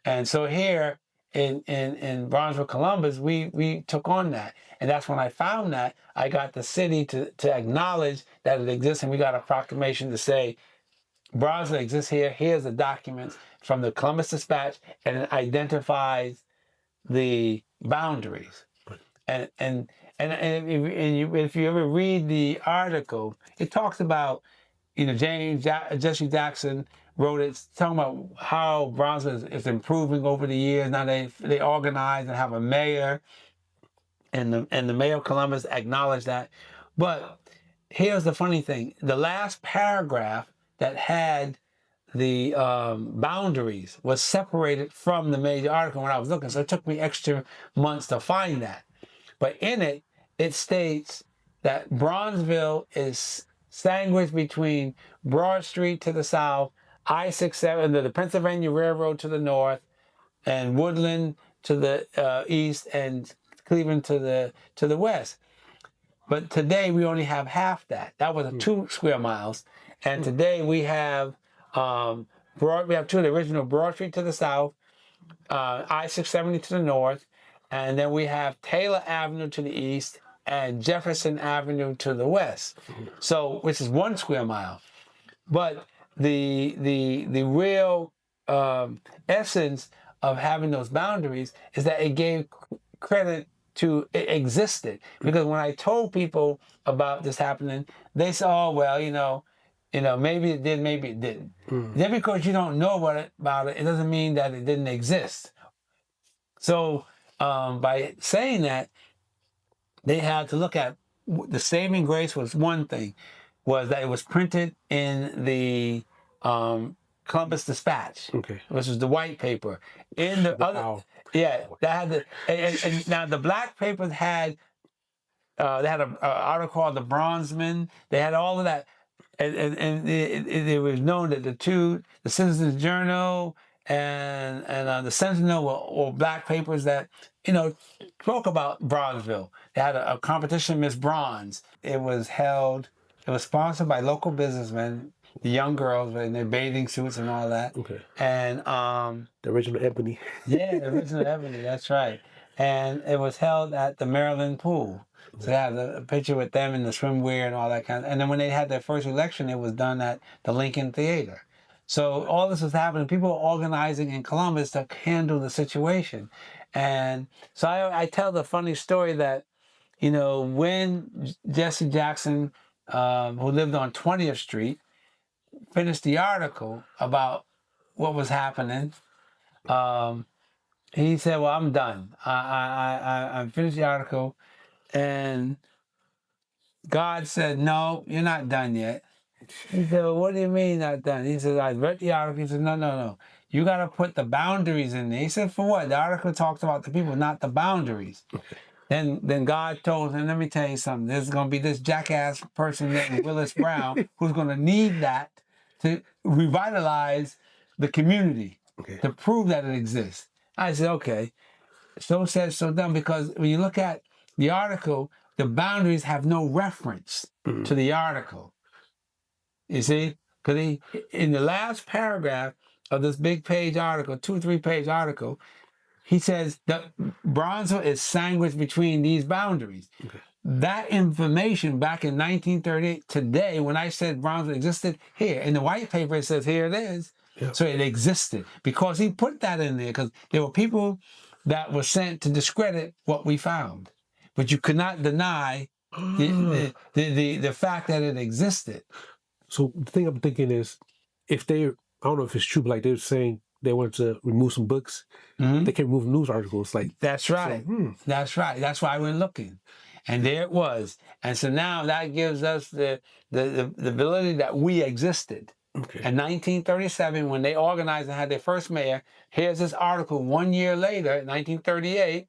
And so here in Bronzeville, Columbus, we took on that. And that's when I found that. I got the city to acknowledge that it exists, and we got a proclamation to say, Bronzeville exists here. Here's the documents from the Columbus Dispatch, and it identifies the boundaries. And if you ever read the article, it talks about, Jesse Jackson wrote it, talking about how Bronzeville is improving over the years. Now they organize and have a mayor, and the mayor of Columbus acknowledged that. But here's the funny thing: the last paragraph that had the boundaries was separated from the major article when I was looking. So it took me extra months to find that. But in it, it states that Bronzeville is sandwiched between Broad Street to the south, I-67, the Pennsylvania Railroad to the north, and Woodland to the east, and Cleveland to the west. But today we only have half that. That was 2 square miles. And today we have we have two, the original Broad Street to the south, I-670 to the north, and then we have Taylor Avenue to the east and Jefferson Avenue to the west. So, which is 1 square mile. But the real essence of having those boundaries is that it gave credit to it existed. Because when I told people about this happening, they said, "Oh well, maybe it did, maybe it didn't." Then because you don't know about it, it doesn't mean that it didn't exist. So by saying that, they had to look at the saving grace was one thing, was that it was printed in the Columbus Dispatch, which was the white paper. In the other, that had the and now the black papers had they had an article called the Bronzeman. They had all of that, and it was known that the Citizens Journal and the Sentinel were black papers that spoke about Bronzeville. They had a competition, Miss Bronze. It was sponsored by local businessmen, the young girls in their bathing suits and all that. Okay. And the original Ebony. Yeah, the original Ebony. That's right. And it was held at the Maryland Pool. So they have a picture with them in the swimwear and all that kind of. And then when they had their first election, it was done at the Lincoln Theater. So all this was happening. People were organizing in Columbus to handle the situation. And so I tell the funny story that, when Jesse Jackson, who lived on 20th Street, finished the article about what was happening, he said, "Well, I'm done. I finished the article," and God said, "No, you're not done yet." He said, "Well, what do you mean not done?" He said, "I read the article." He said, "No, no, no. You got to put the boundaries in there." He said, "For what? The article talks about the people, not the boundaries." Then God told him, "Let me tell you something. There's going to be this jackass person named Willis Brown who's going to need that to revitalize the community, to prove that it exists." I said, "Okay." So said, so done. Because when you look at the article, the boundaries have no reference to the article. You see? Because in the last paragraph of this big page article, 2 or 3 page article, he says that Bronzeville is sandwiched between these boundaries. That information back in 1938, today, when I said Bronzeville existed, here in the white paper, it says here it is. Yeah. So it existed because he put that in there because there were people that were sent to discredit what we found. But you could not deny the fact that it existed. So the thing I'm thinking is, if they, I don't know if it's true, but like they're saying they wanted to remove some books, they can remove news articles. Like That's right. So, That's right. That's why we're looking. And there it was. And so now that gives us the ability that we existed. Okay. In 1937, when they organized and had their first mayor, here's this article 1 year later, 1938,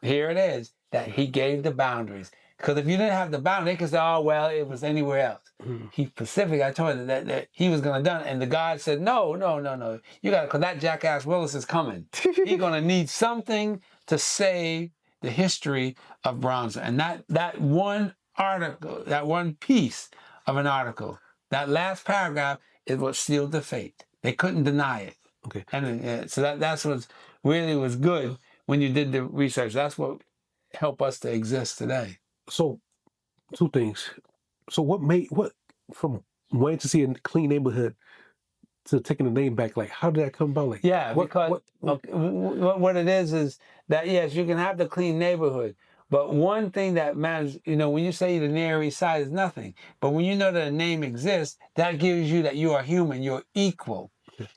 here it is, that he gave the boundaries. Because if you didn't have the boundary, they could say, oh, well, it was anywhere else. He specific, I told him that he was going to done it. And the God said, no. You got to, because that jackass Willis is coming. He's going to need something to save the history of Bronzeville. And that one article, that one piece of an article, that last paragraph is what sealed the fate. They couldn't deny it. Okay. And so that's what really was good when you did the research. That's what helped us to exist today. So 2 things. So what from wanting to see a clean neighborhood to taking the name back, like how did that come about? Like Because what it is that, yes, you can have the clean neighborhood, but one thing that matters, when you say the Near East Side is nothing, but when you know that a name exists, that gives you that you are human, you're equal,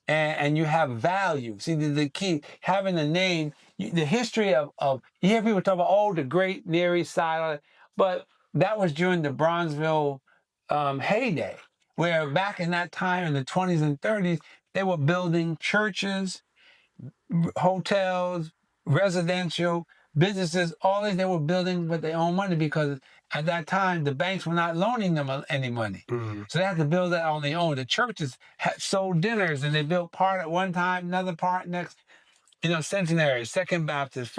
and you have value. See, the key, having a name, the history of you hear people talk about, the great Near East Side, but that was during the Bronzeville heyday, where back in that time in the 20s and 30s, they were building churches, hotels, residential, businesses, all these they were building with their own money because at that time the banks were not loaning them any money. So they had to build that on their own. The churches had sold dinners and they built part at one time, another part next, Centenary, Second Baptist,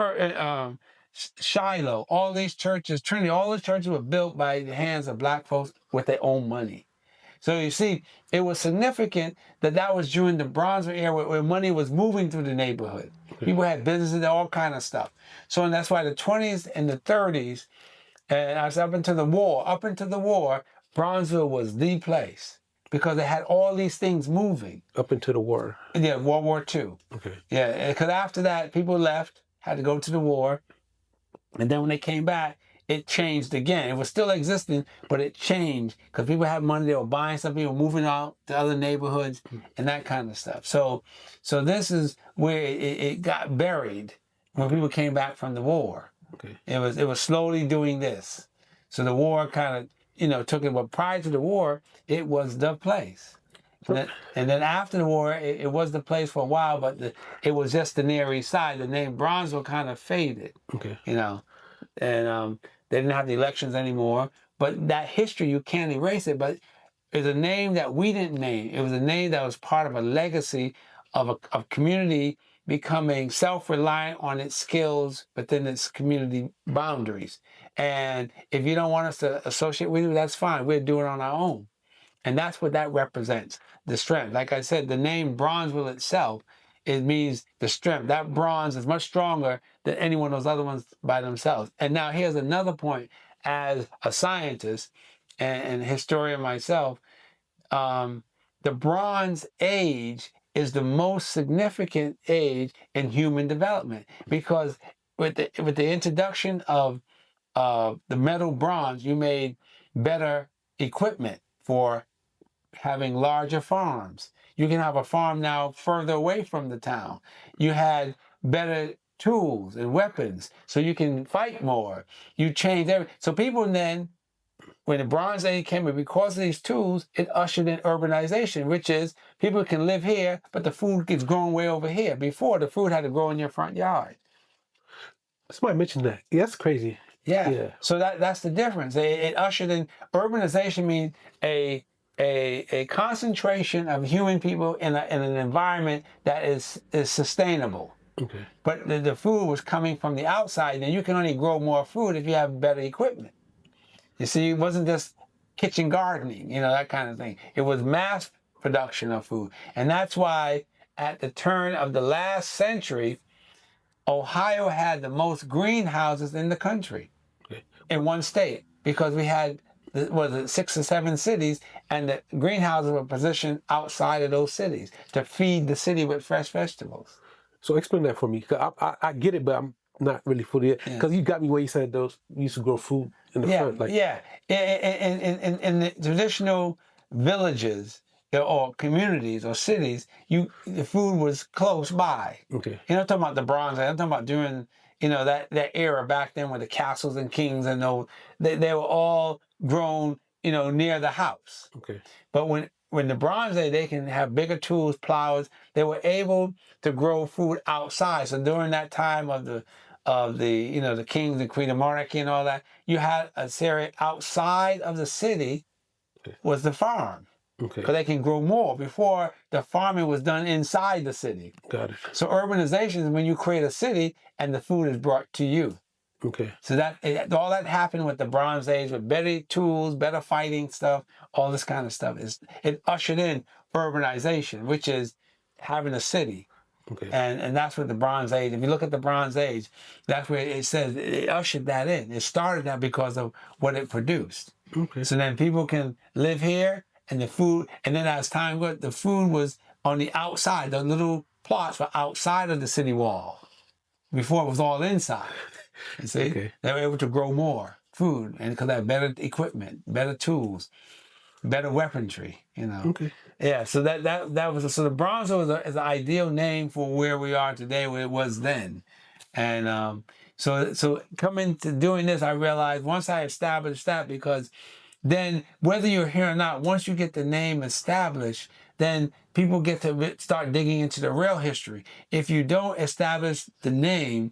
Shiloh, all these churches, Trinity, all the churches were built by the hands of black folks with their own money. So you see, it was significant that was during the Bronzeville era where money was moving through the neighborhood. People had businesses, all kind of stuff. So and that's why the 20s and the 30s, and I said up into the war, Bronzeville was the place because they had all these things moving. Up into the war. Yeah, World War II. Okay. Yeah, because after that, people left, had to go to the war. And then when they came back, it changed again. It was still existing, but it changed because people had money. They were buying stuff. People were moving out to other neighborhoods and that kind of stuff. So this is where it got buried when people came back from the war. Okay. It was slowly doing this. So the war kind of, took it. But prior to the war, it was the place. And then after the war, it was the place for a while, but it was just the Near East Side. The name Bronzeville kind of faded. Okay. And they didn't have the elections anymore. But that history, you can't erase it. But it's a name that we didn't name. It was a name that was part of a legacy of a community becoming self-reliant on its skills within its community boundaries. And if you don't want us to associate with you, that's fine. We'll do it on our own. And that's what that represents, the strength. Like I said, the name Bronzeville itself, it means the strength. That bronze is much stronger than any one of those other ones by themselves. And now here's another point. As a scientist and historian myself, the Bronze Age is the most significant age in human development because with the introduction of the metal bronze, you made better equipment for having larger farms. You can have a farm now further away from the town. You had better tools and weapons so you can fight more. You change everything. So people then, when the Bronze Age came, and because of these tools, it ushered in urbanization, which is people can live here, but the food gets grown way over here. Before, the food had to grow in your front yard. Somebody mentioned that. Yeah, that's crazy. Yeah. Yeah. So that's the difference. It ushered in urbanization means a concentration of human people in an environment that is sustainable. Okay. But the food was coming from the outside, and you can only grow more food if you have better equipment. You see, it wasn't just kitchen gardening, you know, that kind of thing. It was mass production of food. And that's why at the turn of the last century, Ohio had the most greenhouses in the country, in one state, because we had, 6 or 7 cities, and the greenhouses were positioned outside of those cities to feed the city with fresh vegetables. So explain that for me. 'Cause I get it, but I'm not really fully, because you got me where you said those used to grow food in the front. Like, in the traditional villages or communities or cities, the food was close by. Okay. You're not talking about the Bronze Age. I'm talking about during, you know, that era back then with the castles and kings and those, they were all grown, you know, near the house. Okay. But when the Bronze Age, they can have bigger tools, plows. They were able to grow food outside. So during that time of the you know, the kings and queen of monarchy and all that, you had a area outside of the city was the farm. Okay. Because they can grow more. Before, the farming was done inside the city. Got it. So urbanization is when you create a city and the food is brought to you. Okay. So all that happened with the Bronze Age, with better tools, better fighting stuff, all this kind of stuff. It ushered in urbanization, which is having a city. Okay. And that's what the Bronze Age, if you look at the Bronze Age, that's where it says it ushered that in. It started that because of what it produced. Okay. So then people can live here, and the food, and then as time goes, the food was on the outside. The little plots were outside of the city wall. Before it was all inside. You see? Okay. They were able to grow more food, and because they had better equipment, better tools, better weaponry, you know. Okay. Yeah, so that was, so the Bronzeville is an ideal name for where we are today, where it was then. And so coming to doing this, I realized once I established that, because then whether you're here or not, once you get the name established, then people get to start digging into the real history. If you don't establish the name,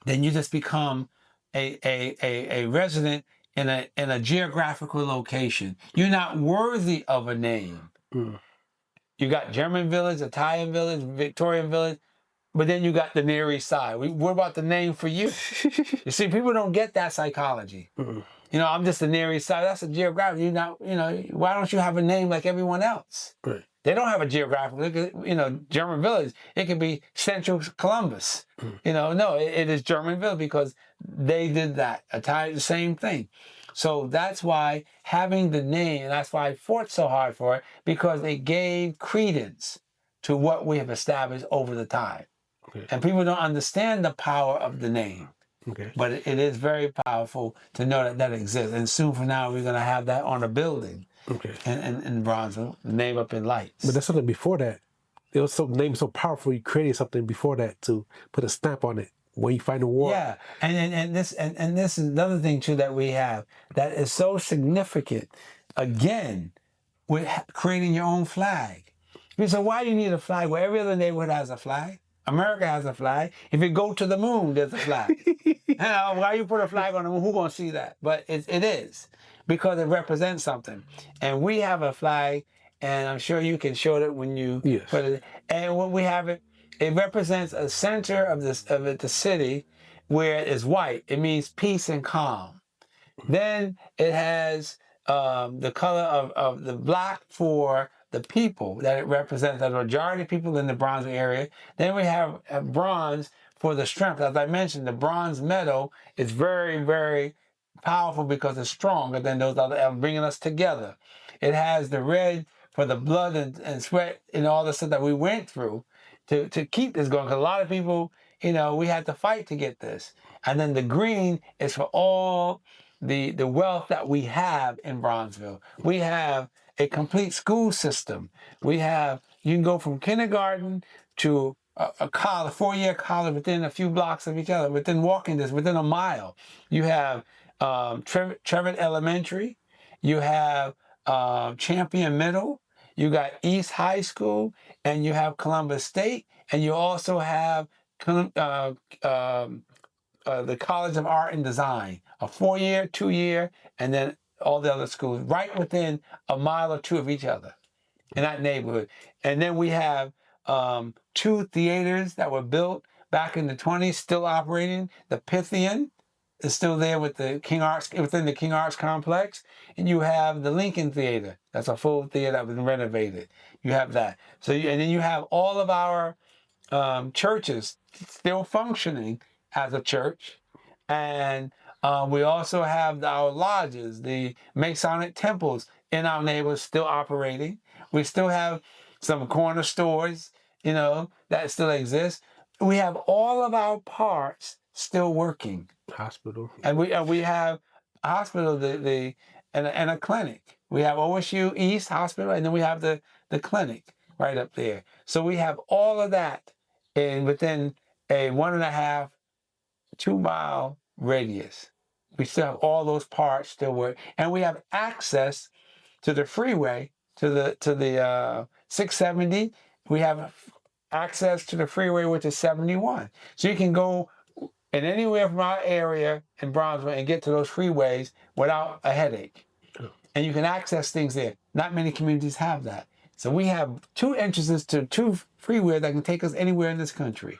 then you just become a resident in a geographical location. You're not worthy of a name. Mm. You got German village, Italian village, Victorian village, but then you got the Near East Side. What about the name for you? You see, people don't get that psychology. Mm. You know, I'm just the Near East Side. That's a geographic. You're not, you know, why don't you have a name like everyone else? Right. They don't have a geographical, you know, German village. It could be Central Columbus. Mm. You know, no, it is German village because they did that. Italian, the same thing. So that's why having the name, and that's why I fought so hard for it, because it gave credence to what we have established over the time. Okay. And people don't understand the power of the name. Okay. But it is very powerful to know that exists. And soon from now, we're going to have that on a building. Okay. In Bronzeville, the name up in lights. But there's something before that. It was so name so powerful. You created something before that to put a stamp on it when you fight a war. Yeah, and this is another thing too that we have that is so significant. Again, with creating your own flag. So why do you need a flag? Well, every other neighborhood has a flag. America has a flag. If you go to the moon, there's a flag. You know, why you put a flag on the moon? Who's gonna see that? But it is. Because it represents something. And we have a flag, and I'm sure you can show it when you put it. And when we have it, it represents a center of the city where it is white. It means peace and calm. Then it has the color of the black for the people that it represents, the majority of people in the Bronzeville area. Then we have bronze for the strength. As I mentioned, the bronze medal is very, very powerful because it's stronger than those other, bringing us together. It has the red for the blood and sweat and all the stuff that we went through to keep this going. Because a lot of people, you know, we had to fight to get this. And then the green is for all the wealth that we have in Bronzeville. We have a complete school system. You can go from kindergarten to a college, 4-year college within a few blocks of each other, within walking distance, within a mile. You have Trevor Elementary, you have Champion Middle, you got East High School, and you have Columbus State, and you also have the College of Art and Design, a 4-year, 2-year, and then all the other schools right within a mile or two of each other in that neighborhood. And then we have 2 theaters that were built back in the 20s, still operating. The Pythian is still there with the King Arts, within the King Arts complex. And you have the Lincoln Theater. That's a full theater that was renovated. You have that. So, and then you have all of our churches still functioning as a church. And we also have our lodges, the Masonic temples in our neighborhood still operating. We still have some corner stores, that still exist. We have all of our parts still working. Hospital. And we have a hospital, and a clinic. We have OSU East Hospital, and then we have the clinic right up there. So we have all of that within a 1.5, 2-mile radius. We still have all those parts still work, and we have access to the freeway, to the 670. We have access to the freeway, which is 71. So you can go in anywhere from our area in Bronzeville and get to those freeways without a headache. And you can access things there. Not many communities have that. So we have 2 entrances to 2 freeways that can take us anywhere in this country.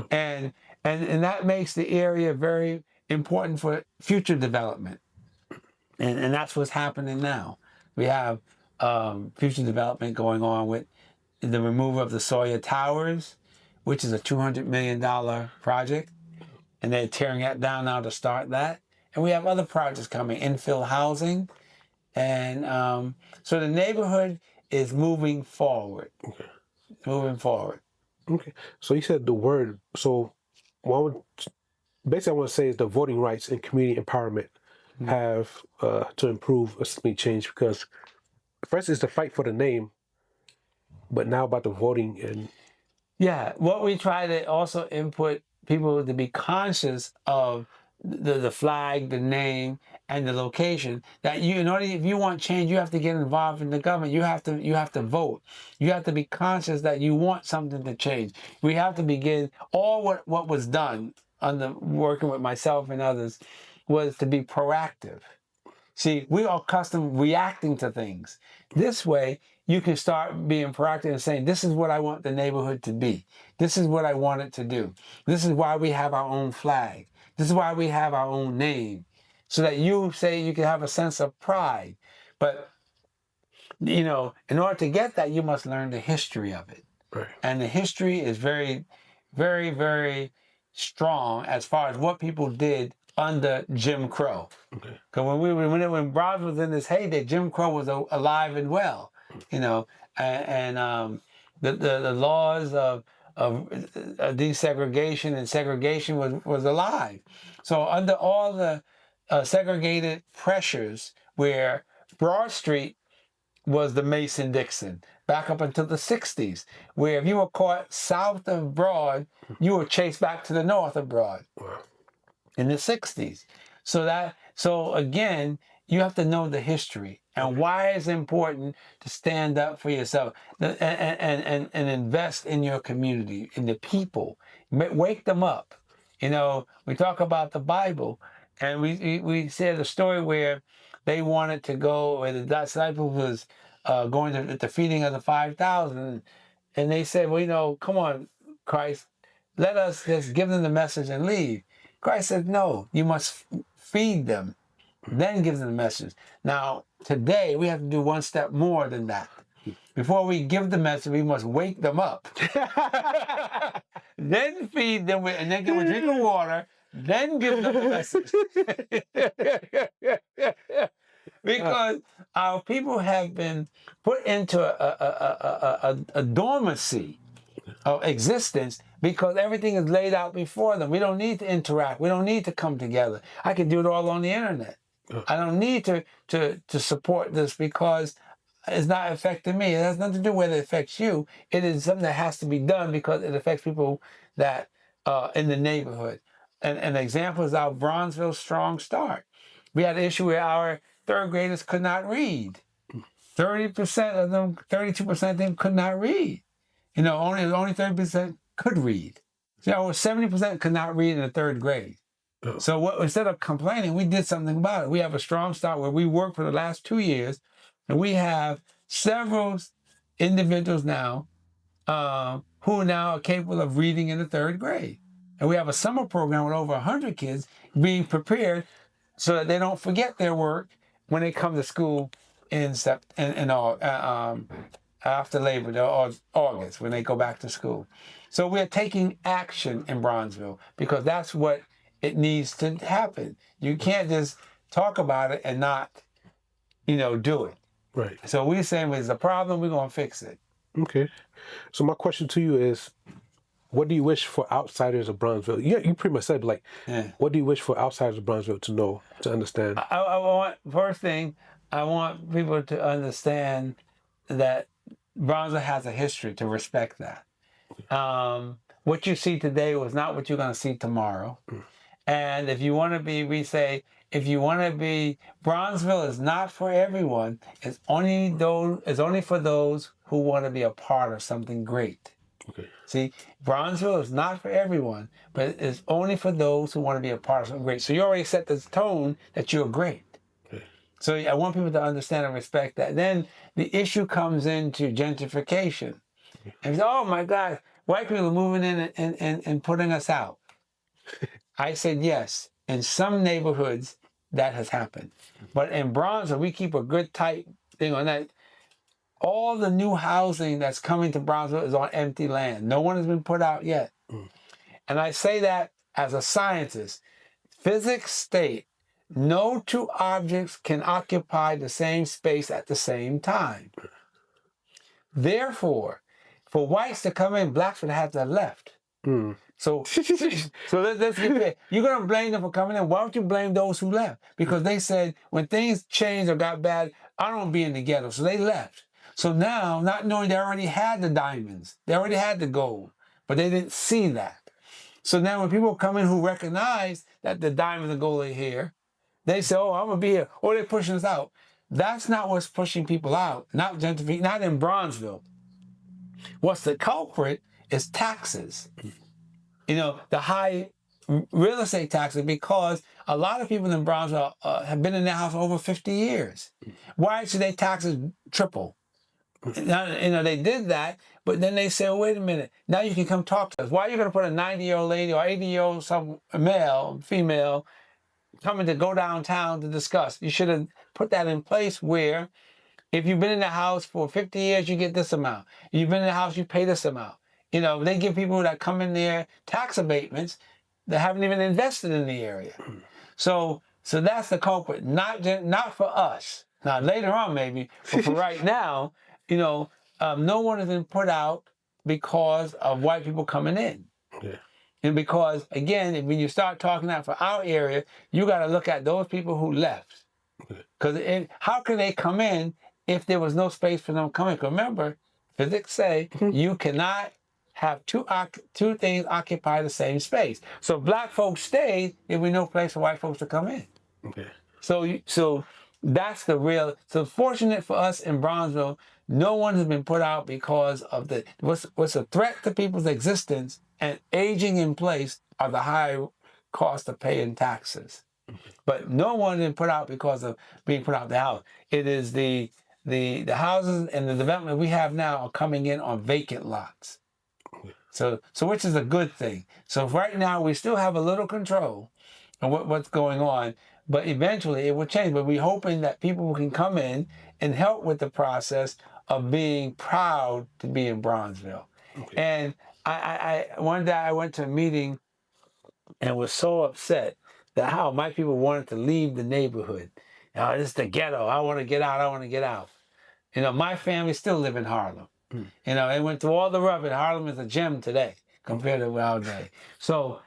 And that makes the area very important for future development. And that's what's happening now. We have future development going on with the removal of the Sawyer Towers, which is a $200 million project. And they're tearing that down now to start that. And we have other projects coming, infill housing. And so the neighborhood is moving forward. Okay. Moving forward. Okay. So you said the word. So basically I want to say is the voting rights and community empowerment have to improve or something change, because first is the fight for the name, but now about the voting and... Yeah, what we try to also input people to be conscious of the flag, the name, and the location. That if you want change, you have to get involved in the government. You have to vote. You have to be conscious that you want something to change. We have to begin. All what was done under working with myself and others was to be proactive. See, we are accustomed reacting to things. This way, you can start being proactive and saying, this is what I want the neighborhood to be. This is what I want it to do. This is why we have our own flag. This is why we have our own name. So that you say you can have a sense of pride. But, in order to get that, you must learn the history of it. Right. And the history is very, very, very strong as far as what people did under Jim Crow. Okay. Because when Bronzeville was in this heyday, Jim Crow was alive and well, and the laws of desegregation and segregation was alive. So under all the segregated pressures, where Broad Street was the Mason-Dixon, back up until the 60s, where if you were caught south of Broad, you were chased back to the north of Broad. Wow. In the 60s. So again, you have to know the history and why it's important to stand up for yourself and invest in your community, in the people. Wake them up. We talk about the Bible, and we said a story where they wanted to go, where the disciples was going to the feeding of the 5,000, and they said, well, come on, Christ, let us just give them the message and leave. Christ said, no, you must feed them, then give them the message. Now, today, we have to do one step more than that. Before we give the message, we must wake them up. Then feed them, and then give them a drink of water, then give them the message. Because our people have been put into a dormancy of existence, because everything is laid out before them. We don't need to interact. We don't need to come together. I can do it all on the internet. I don't need to support this, because it's not affecting me. It has nothing to do with whether it affects you. It is something that has to be done because it affects people that in the neighborhood. And an example is our Bronzeville Strong Start. We had an issue where our third graders could not read. 30% of them, 32% of them could not read. You know, only 30% could read. So 70% could not read in the third grade. So instead of complaining, we did something about it. We have a Strong Start where we worked for the last 2 years, and we have several individuals now who now are capable of reading in the third grade. And we have a summer program with over 100 kids being prepared so that they don't forget their work when they come to school after Labor Day or August when they go back to school. So we're taking action in Bronzeville because that's what it needs to happen. You can't just talk about it and not, do it. Right. So we're saying there's a problem, we're going to fix it. Okay. So my question to you is, what do you wish for outsiders of Bronzeville? Yeah, you pretty much said, like, what do you wish for outsiders of Bronzeville to know, to understand? First thing, I want people to understand that Bronzeville has a history, to respect that. What you see today was not what you're going to see tomorrow. And if you want to be, Bronzeville is not for everyone. It's only for those who want to be a part of something great. Okay. See, Bronzeville is not for everyone, but it's only for those who want to be a part of something great. So you already set the tone that you're great. Okay. So I want people to understand and respect that. Then the issue comes into gentrification. And say, oh my God, white people are moving in and putting us out. I said yes. In some neighborhoods, that has happened. But in Bronzeville, we keep a good tight thing on that. All the new housing that's coming to Bronzeville is on empty land. No one has been put out yet. And I say that as a scientist. Physics state no two objects can occupy the same space at the same time. Therefore, for whites to come in, blacks would have to have left. So let's get fair. You're going to blame them for coming in. Why don't you blame those who left? Because they said when things changed or got bad, I don't want to be in the ghetto. So they left. So now, not knowing they already had the diamonds, they already had the gold, but they didn't see that. So now when people come in who recognize that the diamonds and gold are here, they say, oh, I'm going to be here. Or they're pushing us out. That's not what's pushing people out. Not in Bronzeville. What's the culprit is taxes. The high real estate taxes, because a lot of people in Bronzeville have been in their house for over 50 years. Why should their taxes triple? Now, they did that, but then they say, oh, wait a minute, now you can come talk to us. Why are you going to put a 90-year-old lady or 80-year-old female, coming to go downtown to discuss? You should have put that in place where if you've been in the house for 50 years, you get this amount. You've been in the house, you pay this amount. They give people that come in there tax abatements that haven't even invested in the area. So that's the culprit, not for us. Now, later on maybe, but for right now, no one has been put out because of white people coming in. Yeah. And because, again, when you start talking out for our area, you got to look at those people who left. Because how can they come in if there was no space for them to come in? Because remember, physics say you cannot have two things occupy the same space. So black folks stayed, there was no place for white folks to come in. Okay. So that's the real. So fortunate for us in Bronzeville, no one has been put out because of what's a threat to people's existence and aging in place are the high cost of paying taxes. But no one has been put out because of being put out the house. It is the houses and the development we have now are coming in on vacant lots. So which is a good thing. So right now we still have a little control on what's going on, but eventually it will change. But we're hoping that people can come in and help with the process of being proud to be in Bronzeville. Okay. And I one day I went to a meeting and was so upset that how my people wanted to leave the neighborhood. This is the ghetto. I want to get out. I want to get out. My family still live in Harlem. They went through all the rubbish. Harlem is a gem today compared to our day. So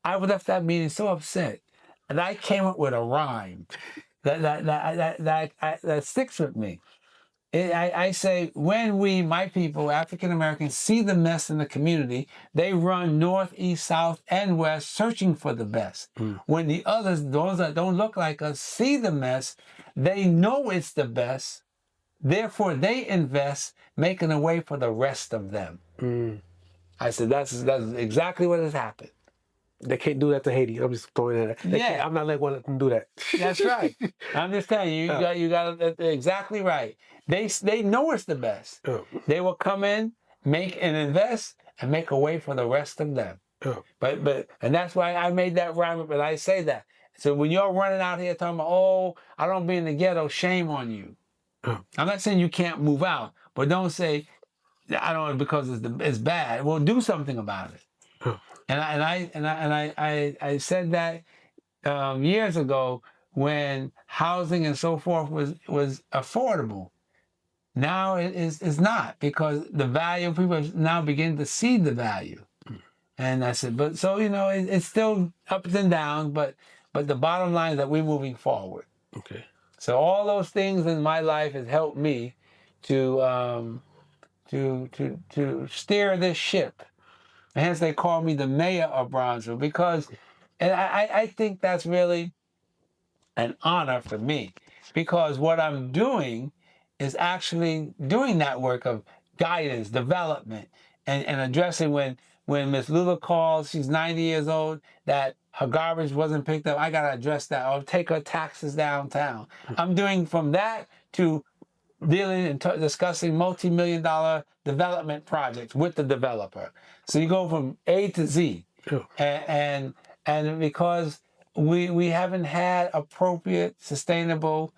I left that meeting so upset, and I came up with a rhyme that sticks with me. I say when we, my people, African Americans, see the mess in the community, they run north, east, south, and west searching for the best. When the others, those that don't look like us, see the mess, they know it's the best. Therefore, they invest, making a way for the rest of them. I said, that's exactly what has happened. They can't do that to Haiti. I'm just throwing it at. Yeah. I'm not letting them do that. That's right. I'm just telling you, you got exactly right. They know it's the best. They will come in, make and invest, and make a way for the rest of them. But and that's why I made that rhyme. But I say that. So when you're running out here talking about, oh, I don't be in the ghetto, shame on you. I'm not saying you can't move out, but don't say I don't because it's bad. Well, do something about it. And I said that years ago when housing and so forth was affordable. Now it is not, because the value, people are now beginning to see the value. And I said, but so it's still ups and downs, but the bottom line is that we're moving forward. Okay. So all those things in my life has helped me to steer this ship. And hence they call me the mayor of Bronzeville, because, and I think that's really an honor for me, because what I'm doing is actually doing that work of guidance, development, and addressing when Miss Lula calls, she's 90 years old, that her garbage wasn't picked up, I got to address that, or take her taxes downtown. I'm doing from that to dealing and discussing multi-million-dollar development projects with the developer. So you go from A to Z. And because we haven't had appropriate, sustainable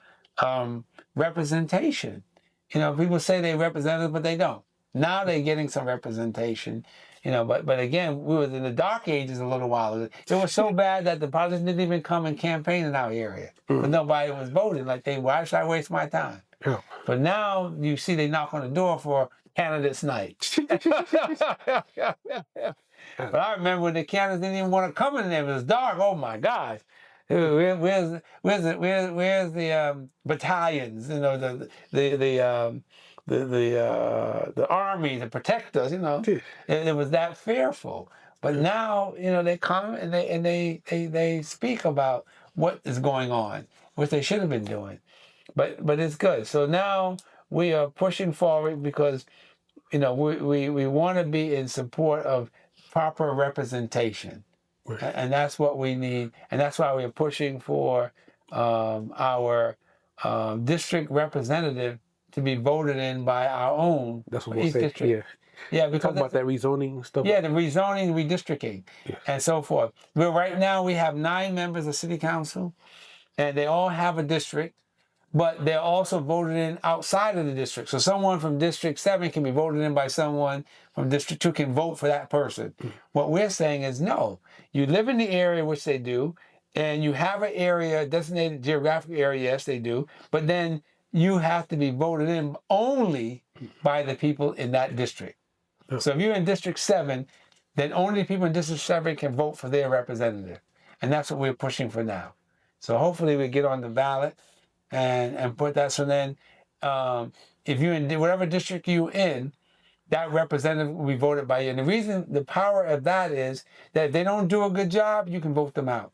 representation. People say they represent us, but they don't. Now they're getting some representation, but again, we were in the dark ages a little while ago. It was so bad that the politicians didn't even come and campaign in our area. But nobody was voting. Like, why should I waste my time? But now you see they knock on the door for candidates night. But I remember when the candidates didn't even want to come in there. It was dark. Oh my gosh. Where's the battalions? The army to protect us. It was that fearful. But now they come and they speak about what is going on, which they should have been doing. But it's good. So now we are pushing forward because we want to be in support of proper representation. Right. And that's what we need. And that's why we're pushing for our district representative to be voted in by our own. That's what we'll say. District. Yeah, because talking about that rezoning stuff. Yeah, the rezoning, redistricting, and so forth. But right now we have 9 members of city council, and they all have a district, but they're also voted in outside of the district. So someone from District 7 can be voted in by someone from District 2 can vote for that person. What we're saying is no. You live in the area, which they do, and you have an area, designated geographic area, yes, they do, but then you have to be voted in only by the people in that district. So if you're in District 7, then only people in District 7 can vote for their representative. And that's what we're pushing for now. So hopefully we get on the ballot and put that. So then if you're in whatever district you're in, that representative will be voted by you. And the reason, the power of that is that if they don't do a good job, you can vote them out.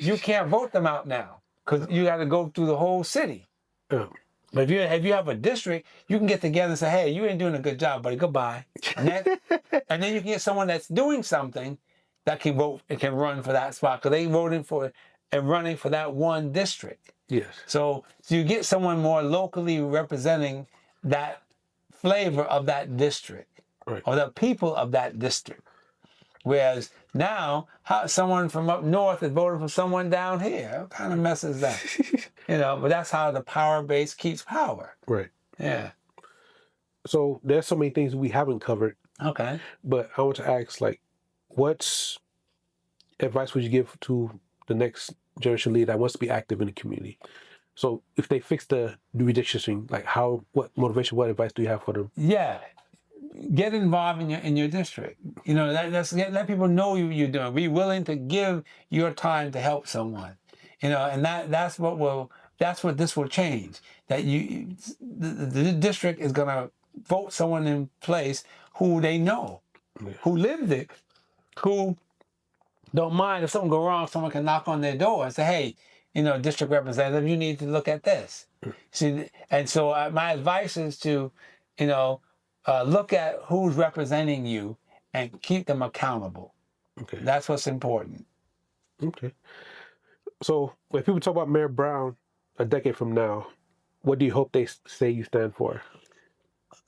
You can't vote them out now because you got to go through the whole city. But if you have a district, you can get together and say, hey, you ain't doing a good job, buddy, goodbye. And then you can get someone that's doing something that can vote and can run for that spot because they voted for and running for that one district. Yes. So you get someone more locally representing that flavor of that district, right, or the people of that district. Whereas now, someone from up north is voting for someone down here. What kind of mess is that? But that's how the power base keeps power. Right. Yeah. So there's so many things we haven't covered. Okay. But I want to ask, what advice would you give to the next generation leader that wants to be active in the community? So if they fix the redistricting, what motivation, what advice do you have for them? Yeah. Get involved in your district. Let people know what you're doing. Be willing to give your time to help someone. And that's what will that's what this will change. That the district is going to vote someone in place who they know, who lived it, who don't mind if something go wrong, someone can knock on their door and say, hey, district representative, you need to look at this. See, and so my advice is to, look at who's representing you and keep them accountable. Okay. That's what's important. Okay. So when people talk about Mayor Brown a decade from now, what do you hope they say you stand for?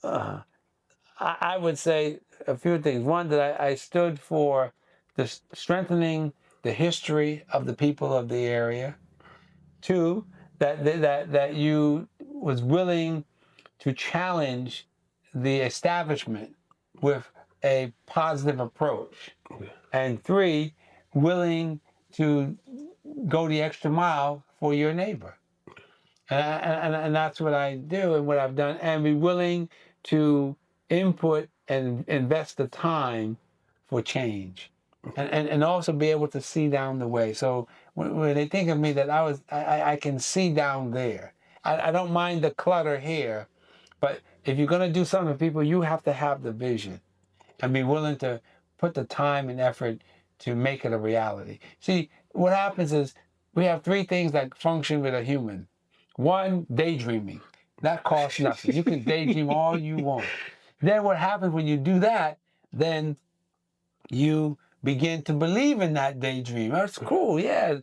I would say a few things. One, that I stood for the strengthening the history of the people of the area. Two, that you was willing to challenge the establishment with a positive approach. Okay. And three, willing to go the extra mile for your neighbor. And that's what I do and what I've done, and be willing to input and invest the time for change, and also be able to see down the way. So when they think of me, that I can see down there. I don't mind the clutter here, but if you're going to do something for people, you have to have the vision and be willing to put the time and effort to make it a reality. See, what happens is we have three things that function with a human. One, daydreaming. That costs nothing. You can daydream all you want. Then what happens when you do that, then you begin to believe in that daydream. That's cool. Yeah,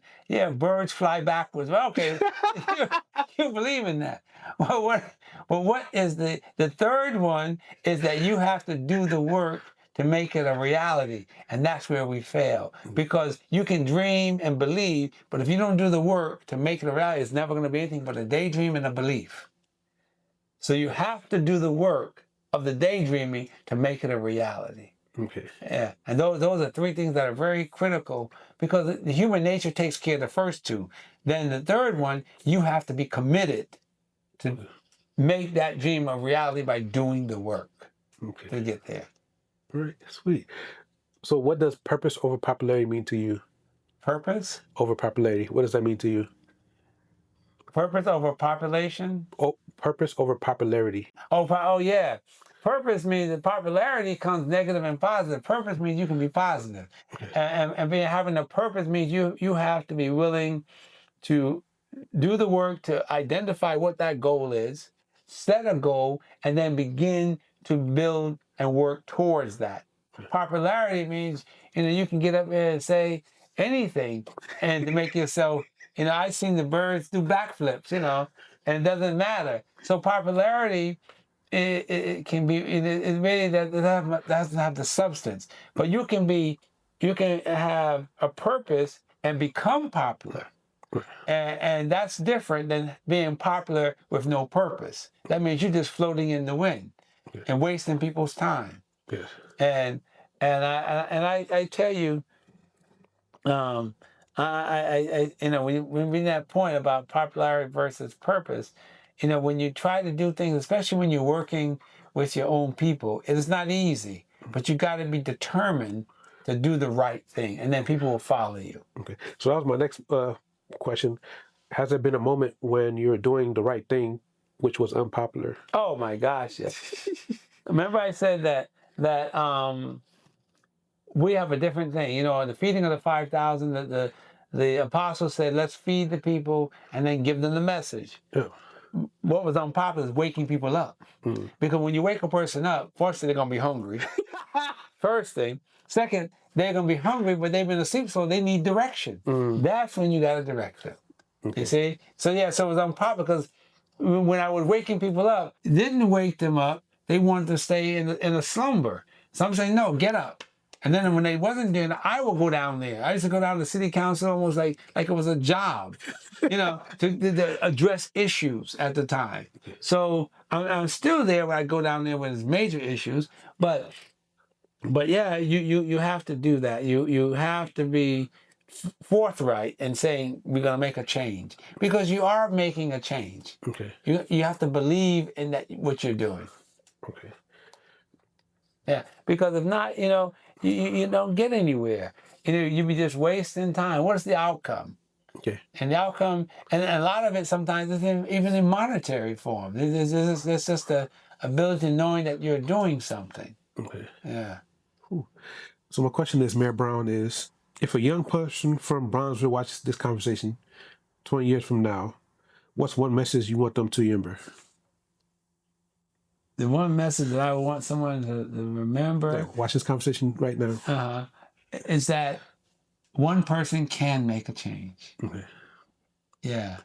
birds fly backwards. Well, okay, you believe in that. Well, what is the third one is that you have to do the work to make it a reality. And that's where we fail. Because you can dream and believe, but if you don't do the work to make it a reality, it's never going to be anything but a daydream and a belief. So you have to do the work of the daydreaming to make it a reality. Okay. Yeah. And those are three things that are very critical, because the human nature takes care of the first two. Then the third one, you have to be committed to make that dream a reality by doing the work to get there. All right, sweet. So what does purpose over popularity mean to you? Purpose? Over popularity. What does that mean to you? Purpose over population? Oh, purpose over popularity. Oh, yeah. Purpose means that popularity comes negative and positive. Purpose means you can be positive. And having a purpose means you have to be willing to do the work to identify what that goal is, set a goal, and then begin to build and work towards that. Popularity means, you can get up there and say anything and to make yourself, I've seen the birds do backflips, and it doesn't matter. So popularity, it can be, it really doesn't have the substance, but you can have a purpose and become popular. And that's different than being popular with no purpose. That means you're just floating in the wind and wasting people's time. Yes. And I tell you, when we're in that point about popularity versus purpose, when you try to do things, especially when you're working with your own people, it is not easy, but you got to be determined to do the right thing, and then people will follow you. Okay. So that was my next question. Has there been a moment when you're doing the right thing, which was unpopular? Oh my gosh, yes. Remember I said that we have a different thing. The feeding of the 5,000, the apostles said, let's feed the people and then give them the message. Yeah. What was unpopular is waking people up. Because when you wake a person up, first they're going to be hungry. First thing. Second, they're going to be hungry, but they've been asleep, so they need direction. That's when you got to direct them. You see? So it was unpopular because when I was waking people up, it didn't wake them up. They wanted to stay in a slumber. So I'm saying, no, get up. And then when they wasn't doing it, I would go down there. I used to go down to the city council almost like it was a job, to address issues at the time. So I'm still there when I go down there when there's major issues, but yeah, you have to do that. You have to be forthright in saying we're going to make a change, because you are making a change. Okay. You have to believe in that what you're doing. Okay. Yeah, because if not, you don't get anywhere. You be just wasting time. What is the outcome? Okay. And the outcome, and a lot of it sometimes isn't even in monetary form. It's just the ability of knowing that you're doing something. Okay. Yeah. Cool. So my question is, Mayor Brown, is if a young person from Bronzeville watches this conversation 20 years from now, what's one message you want them to remember? The one message that I want someone to remember Watch this conversation right now. is that one person can make a change. Okay. Yeah.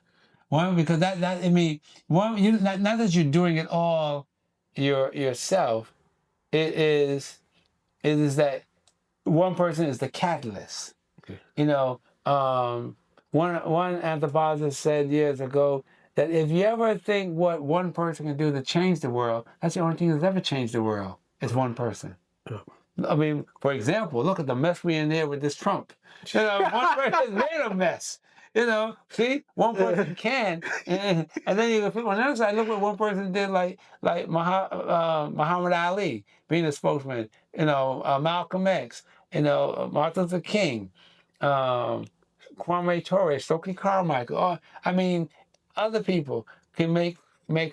One, because that I mean, one, you not that you're doing it all yourself. It is that one person is the catalyst. Okay. You know, one anthropologist said years ago that if you ever think what one person can do to change the world, that's the only thing that's ever changed the world. Is one person. Oh. I mean, for example, look at the mess we in there with this Trump. You know, one person made a mess. You know, see, one person can, and then you go on the other side. Look what one person did, like Muhammad Ali being a spokesman. You know, Malcolm X. You know, Martin Luther King, Kwame Ture, Stokely Carmichael. Oh, I mean, other people can make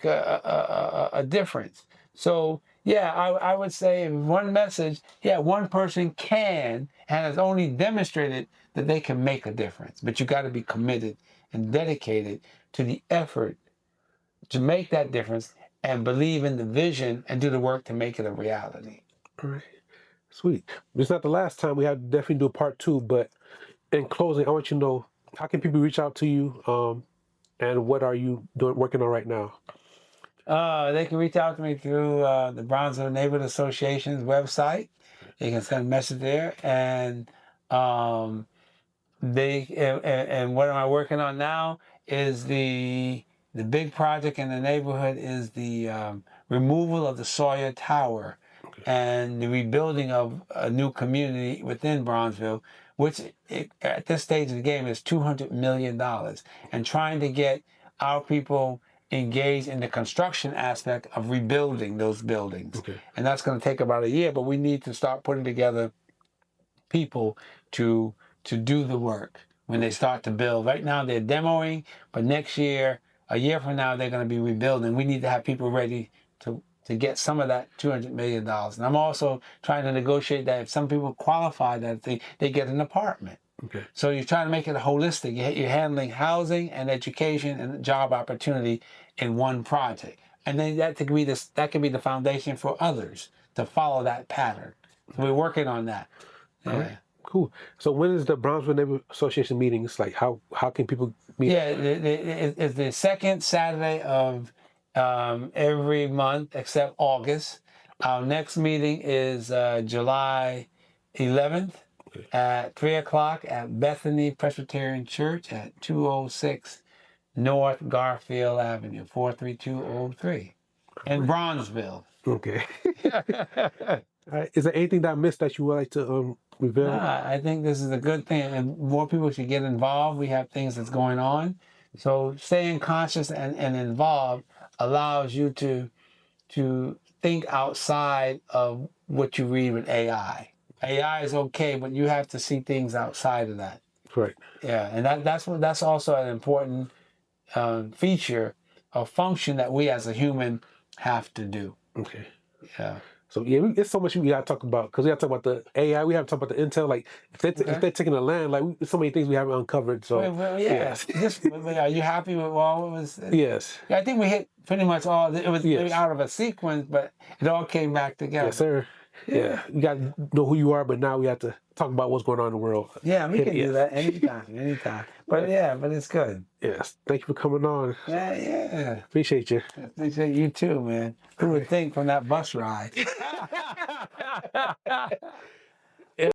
a difference. So yeah, I would say one message. Yeah, one person can and has only demonstrated that they can make a difference. But you got to be committed and dedicated to the effort to make that difference and believe in the vision and do the work to make it a reality. All right. Sweet. It's not the last time. We have to definitely do a part 2. But in closing, I want you to know, how can people reach out to you, and what are you working on right now? They can reach out to me through the Bronzeville Neighborhood Association's website. You can send a message there, and and what am I working on now is the big project in the neighborhood is the removal of the Sawyer Tower and the rebuilding of a new community within Bronzeville, which at this stage of the game is $200 million, and trying to get our people engaged in the construction aspect of rebuilding those buildings. Okay. And that's going to take about a year, but we need to start putting together people to do the work when they start to build. Right now they're demoing, but next year, a year from now, they're going to be rebuilding. We need to have people ready to get some of that $200 million. And I'm also trying to negotiate that if some people qualify that they get an apartment. Okay. So you're trying to make it holistic. You're handling housing and education and job opportunity in one project. And then that can be the foundation for others to follow that pattern. So we're working on that. All right. Cool. So when is the Bronzeville Neighborhood Association meetings? Like how can people meet? Yeah, it's the second Saturday of every month except August. Our next meeting is July 11th at 3 o'clock at Bethany Presbyterian Church at 206 North Garfield Avenue, 43203 in Bronzeville. Okay. All right. Is there anything that I missed that you would like to reveal? I think this is a good thing, and more people should get involved. We have things that's going on. So staying conscious and involved allows you to think outside of what you read with AI. AI is okay, but you have to see things outside of that. Correct. Yeah, and that's also an important feature or function that we as a human have to do. Okay. Yeah. So yeah, it's so much we gotta talk about, because we gotta talk about the AI. We have to talk about the intel. Like if they're taking the land, like so many things we haven't uncovered. So well, yeah. Are you happy with all it was? Yes. Yeah, I think we hit pretty much all. It was out of a sequence, but it all came back together. Yes, sir. Yeah, you got to know who you are, but now we have to talk about what's going on in the world. Yeah, we can do that anytime. But but it's good. Yes, thank you for coming on. Yeah. Appreciate you. Appreciate you too, man. Who would think from that bus ride?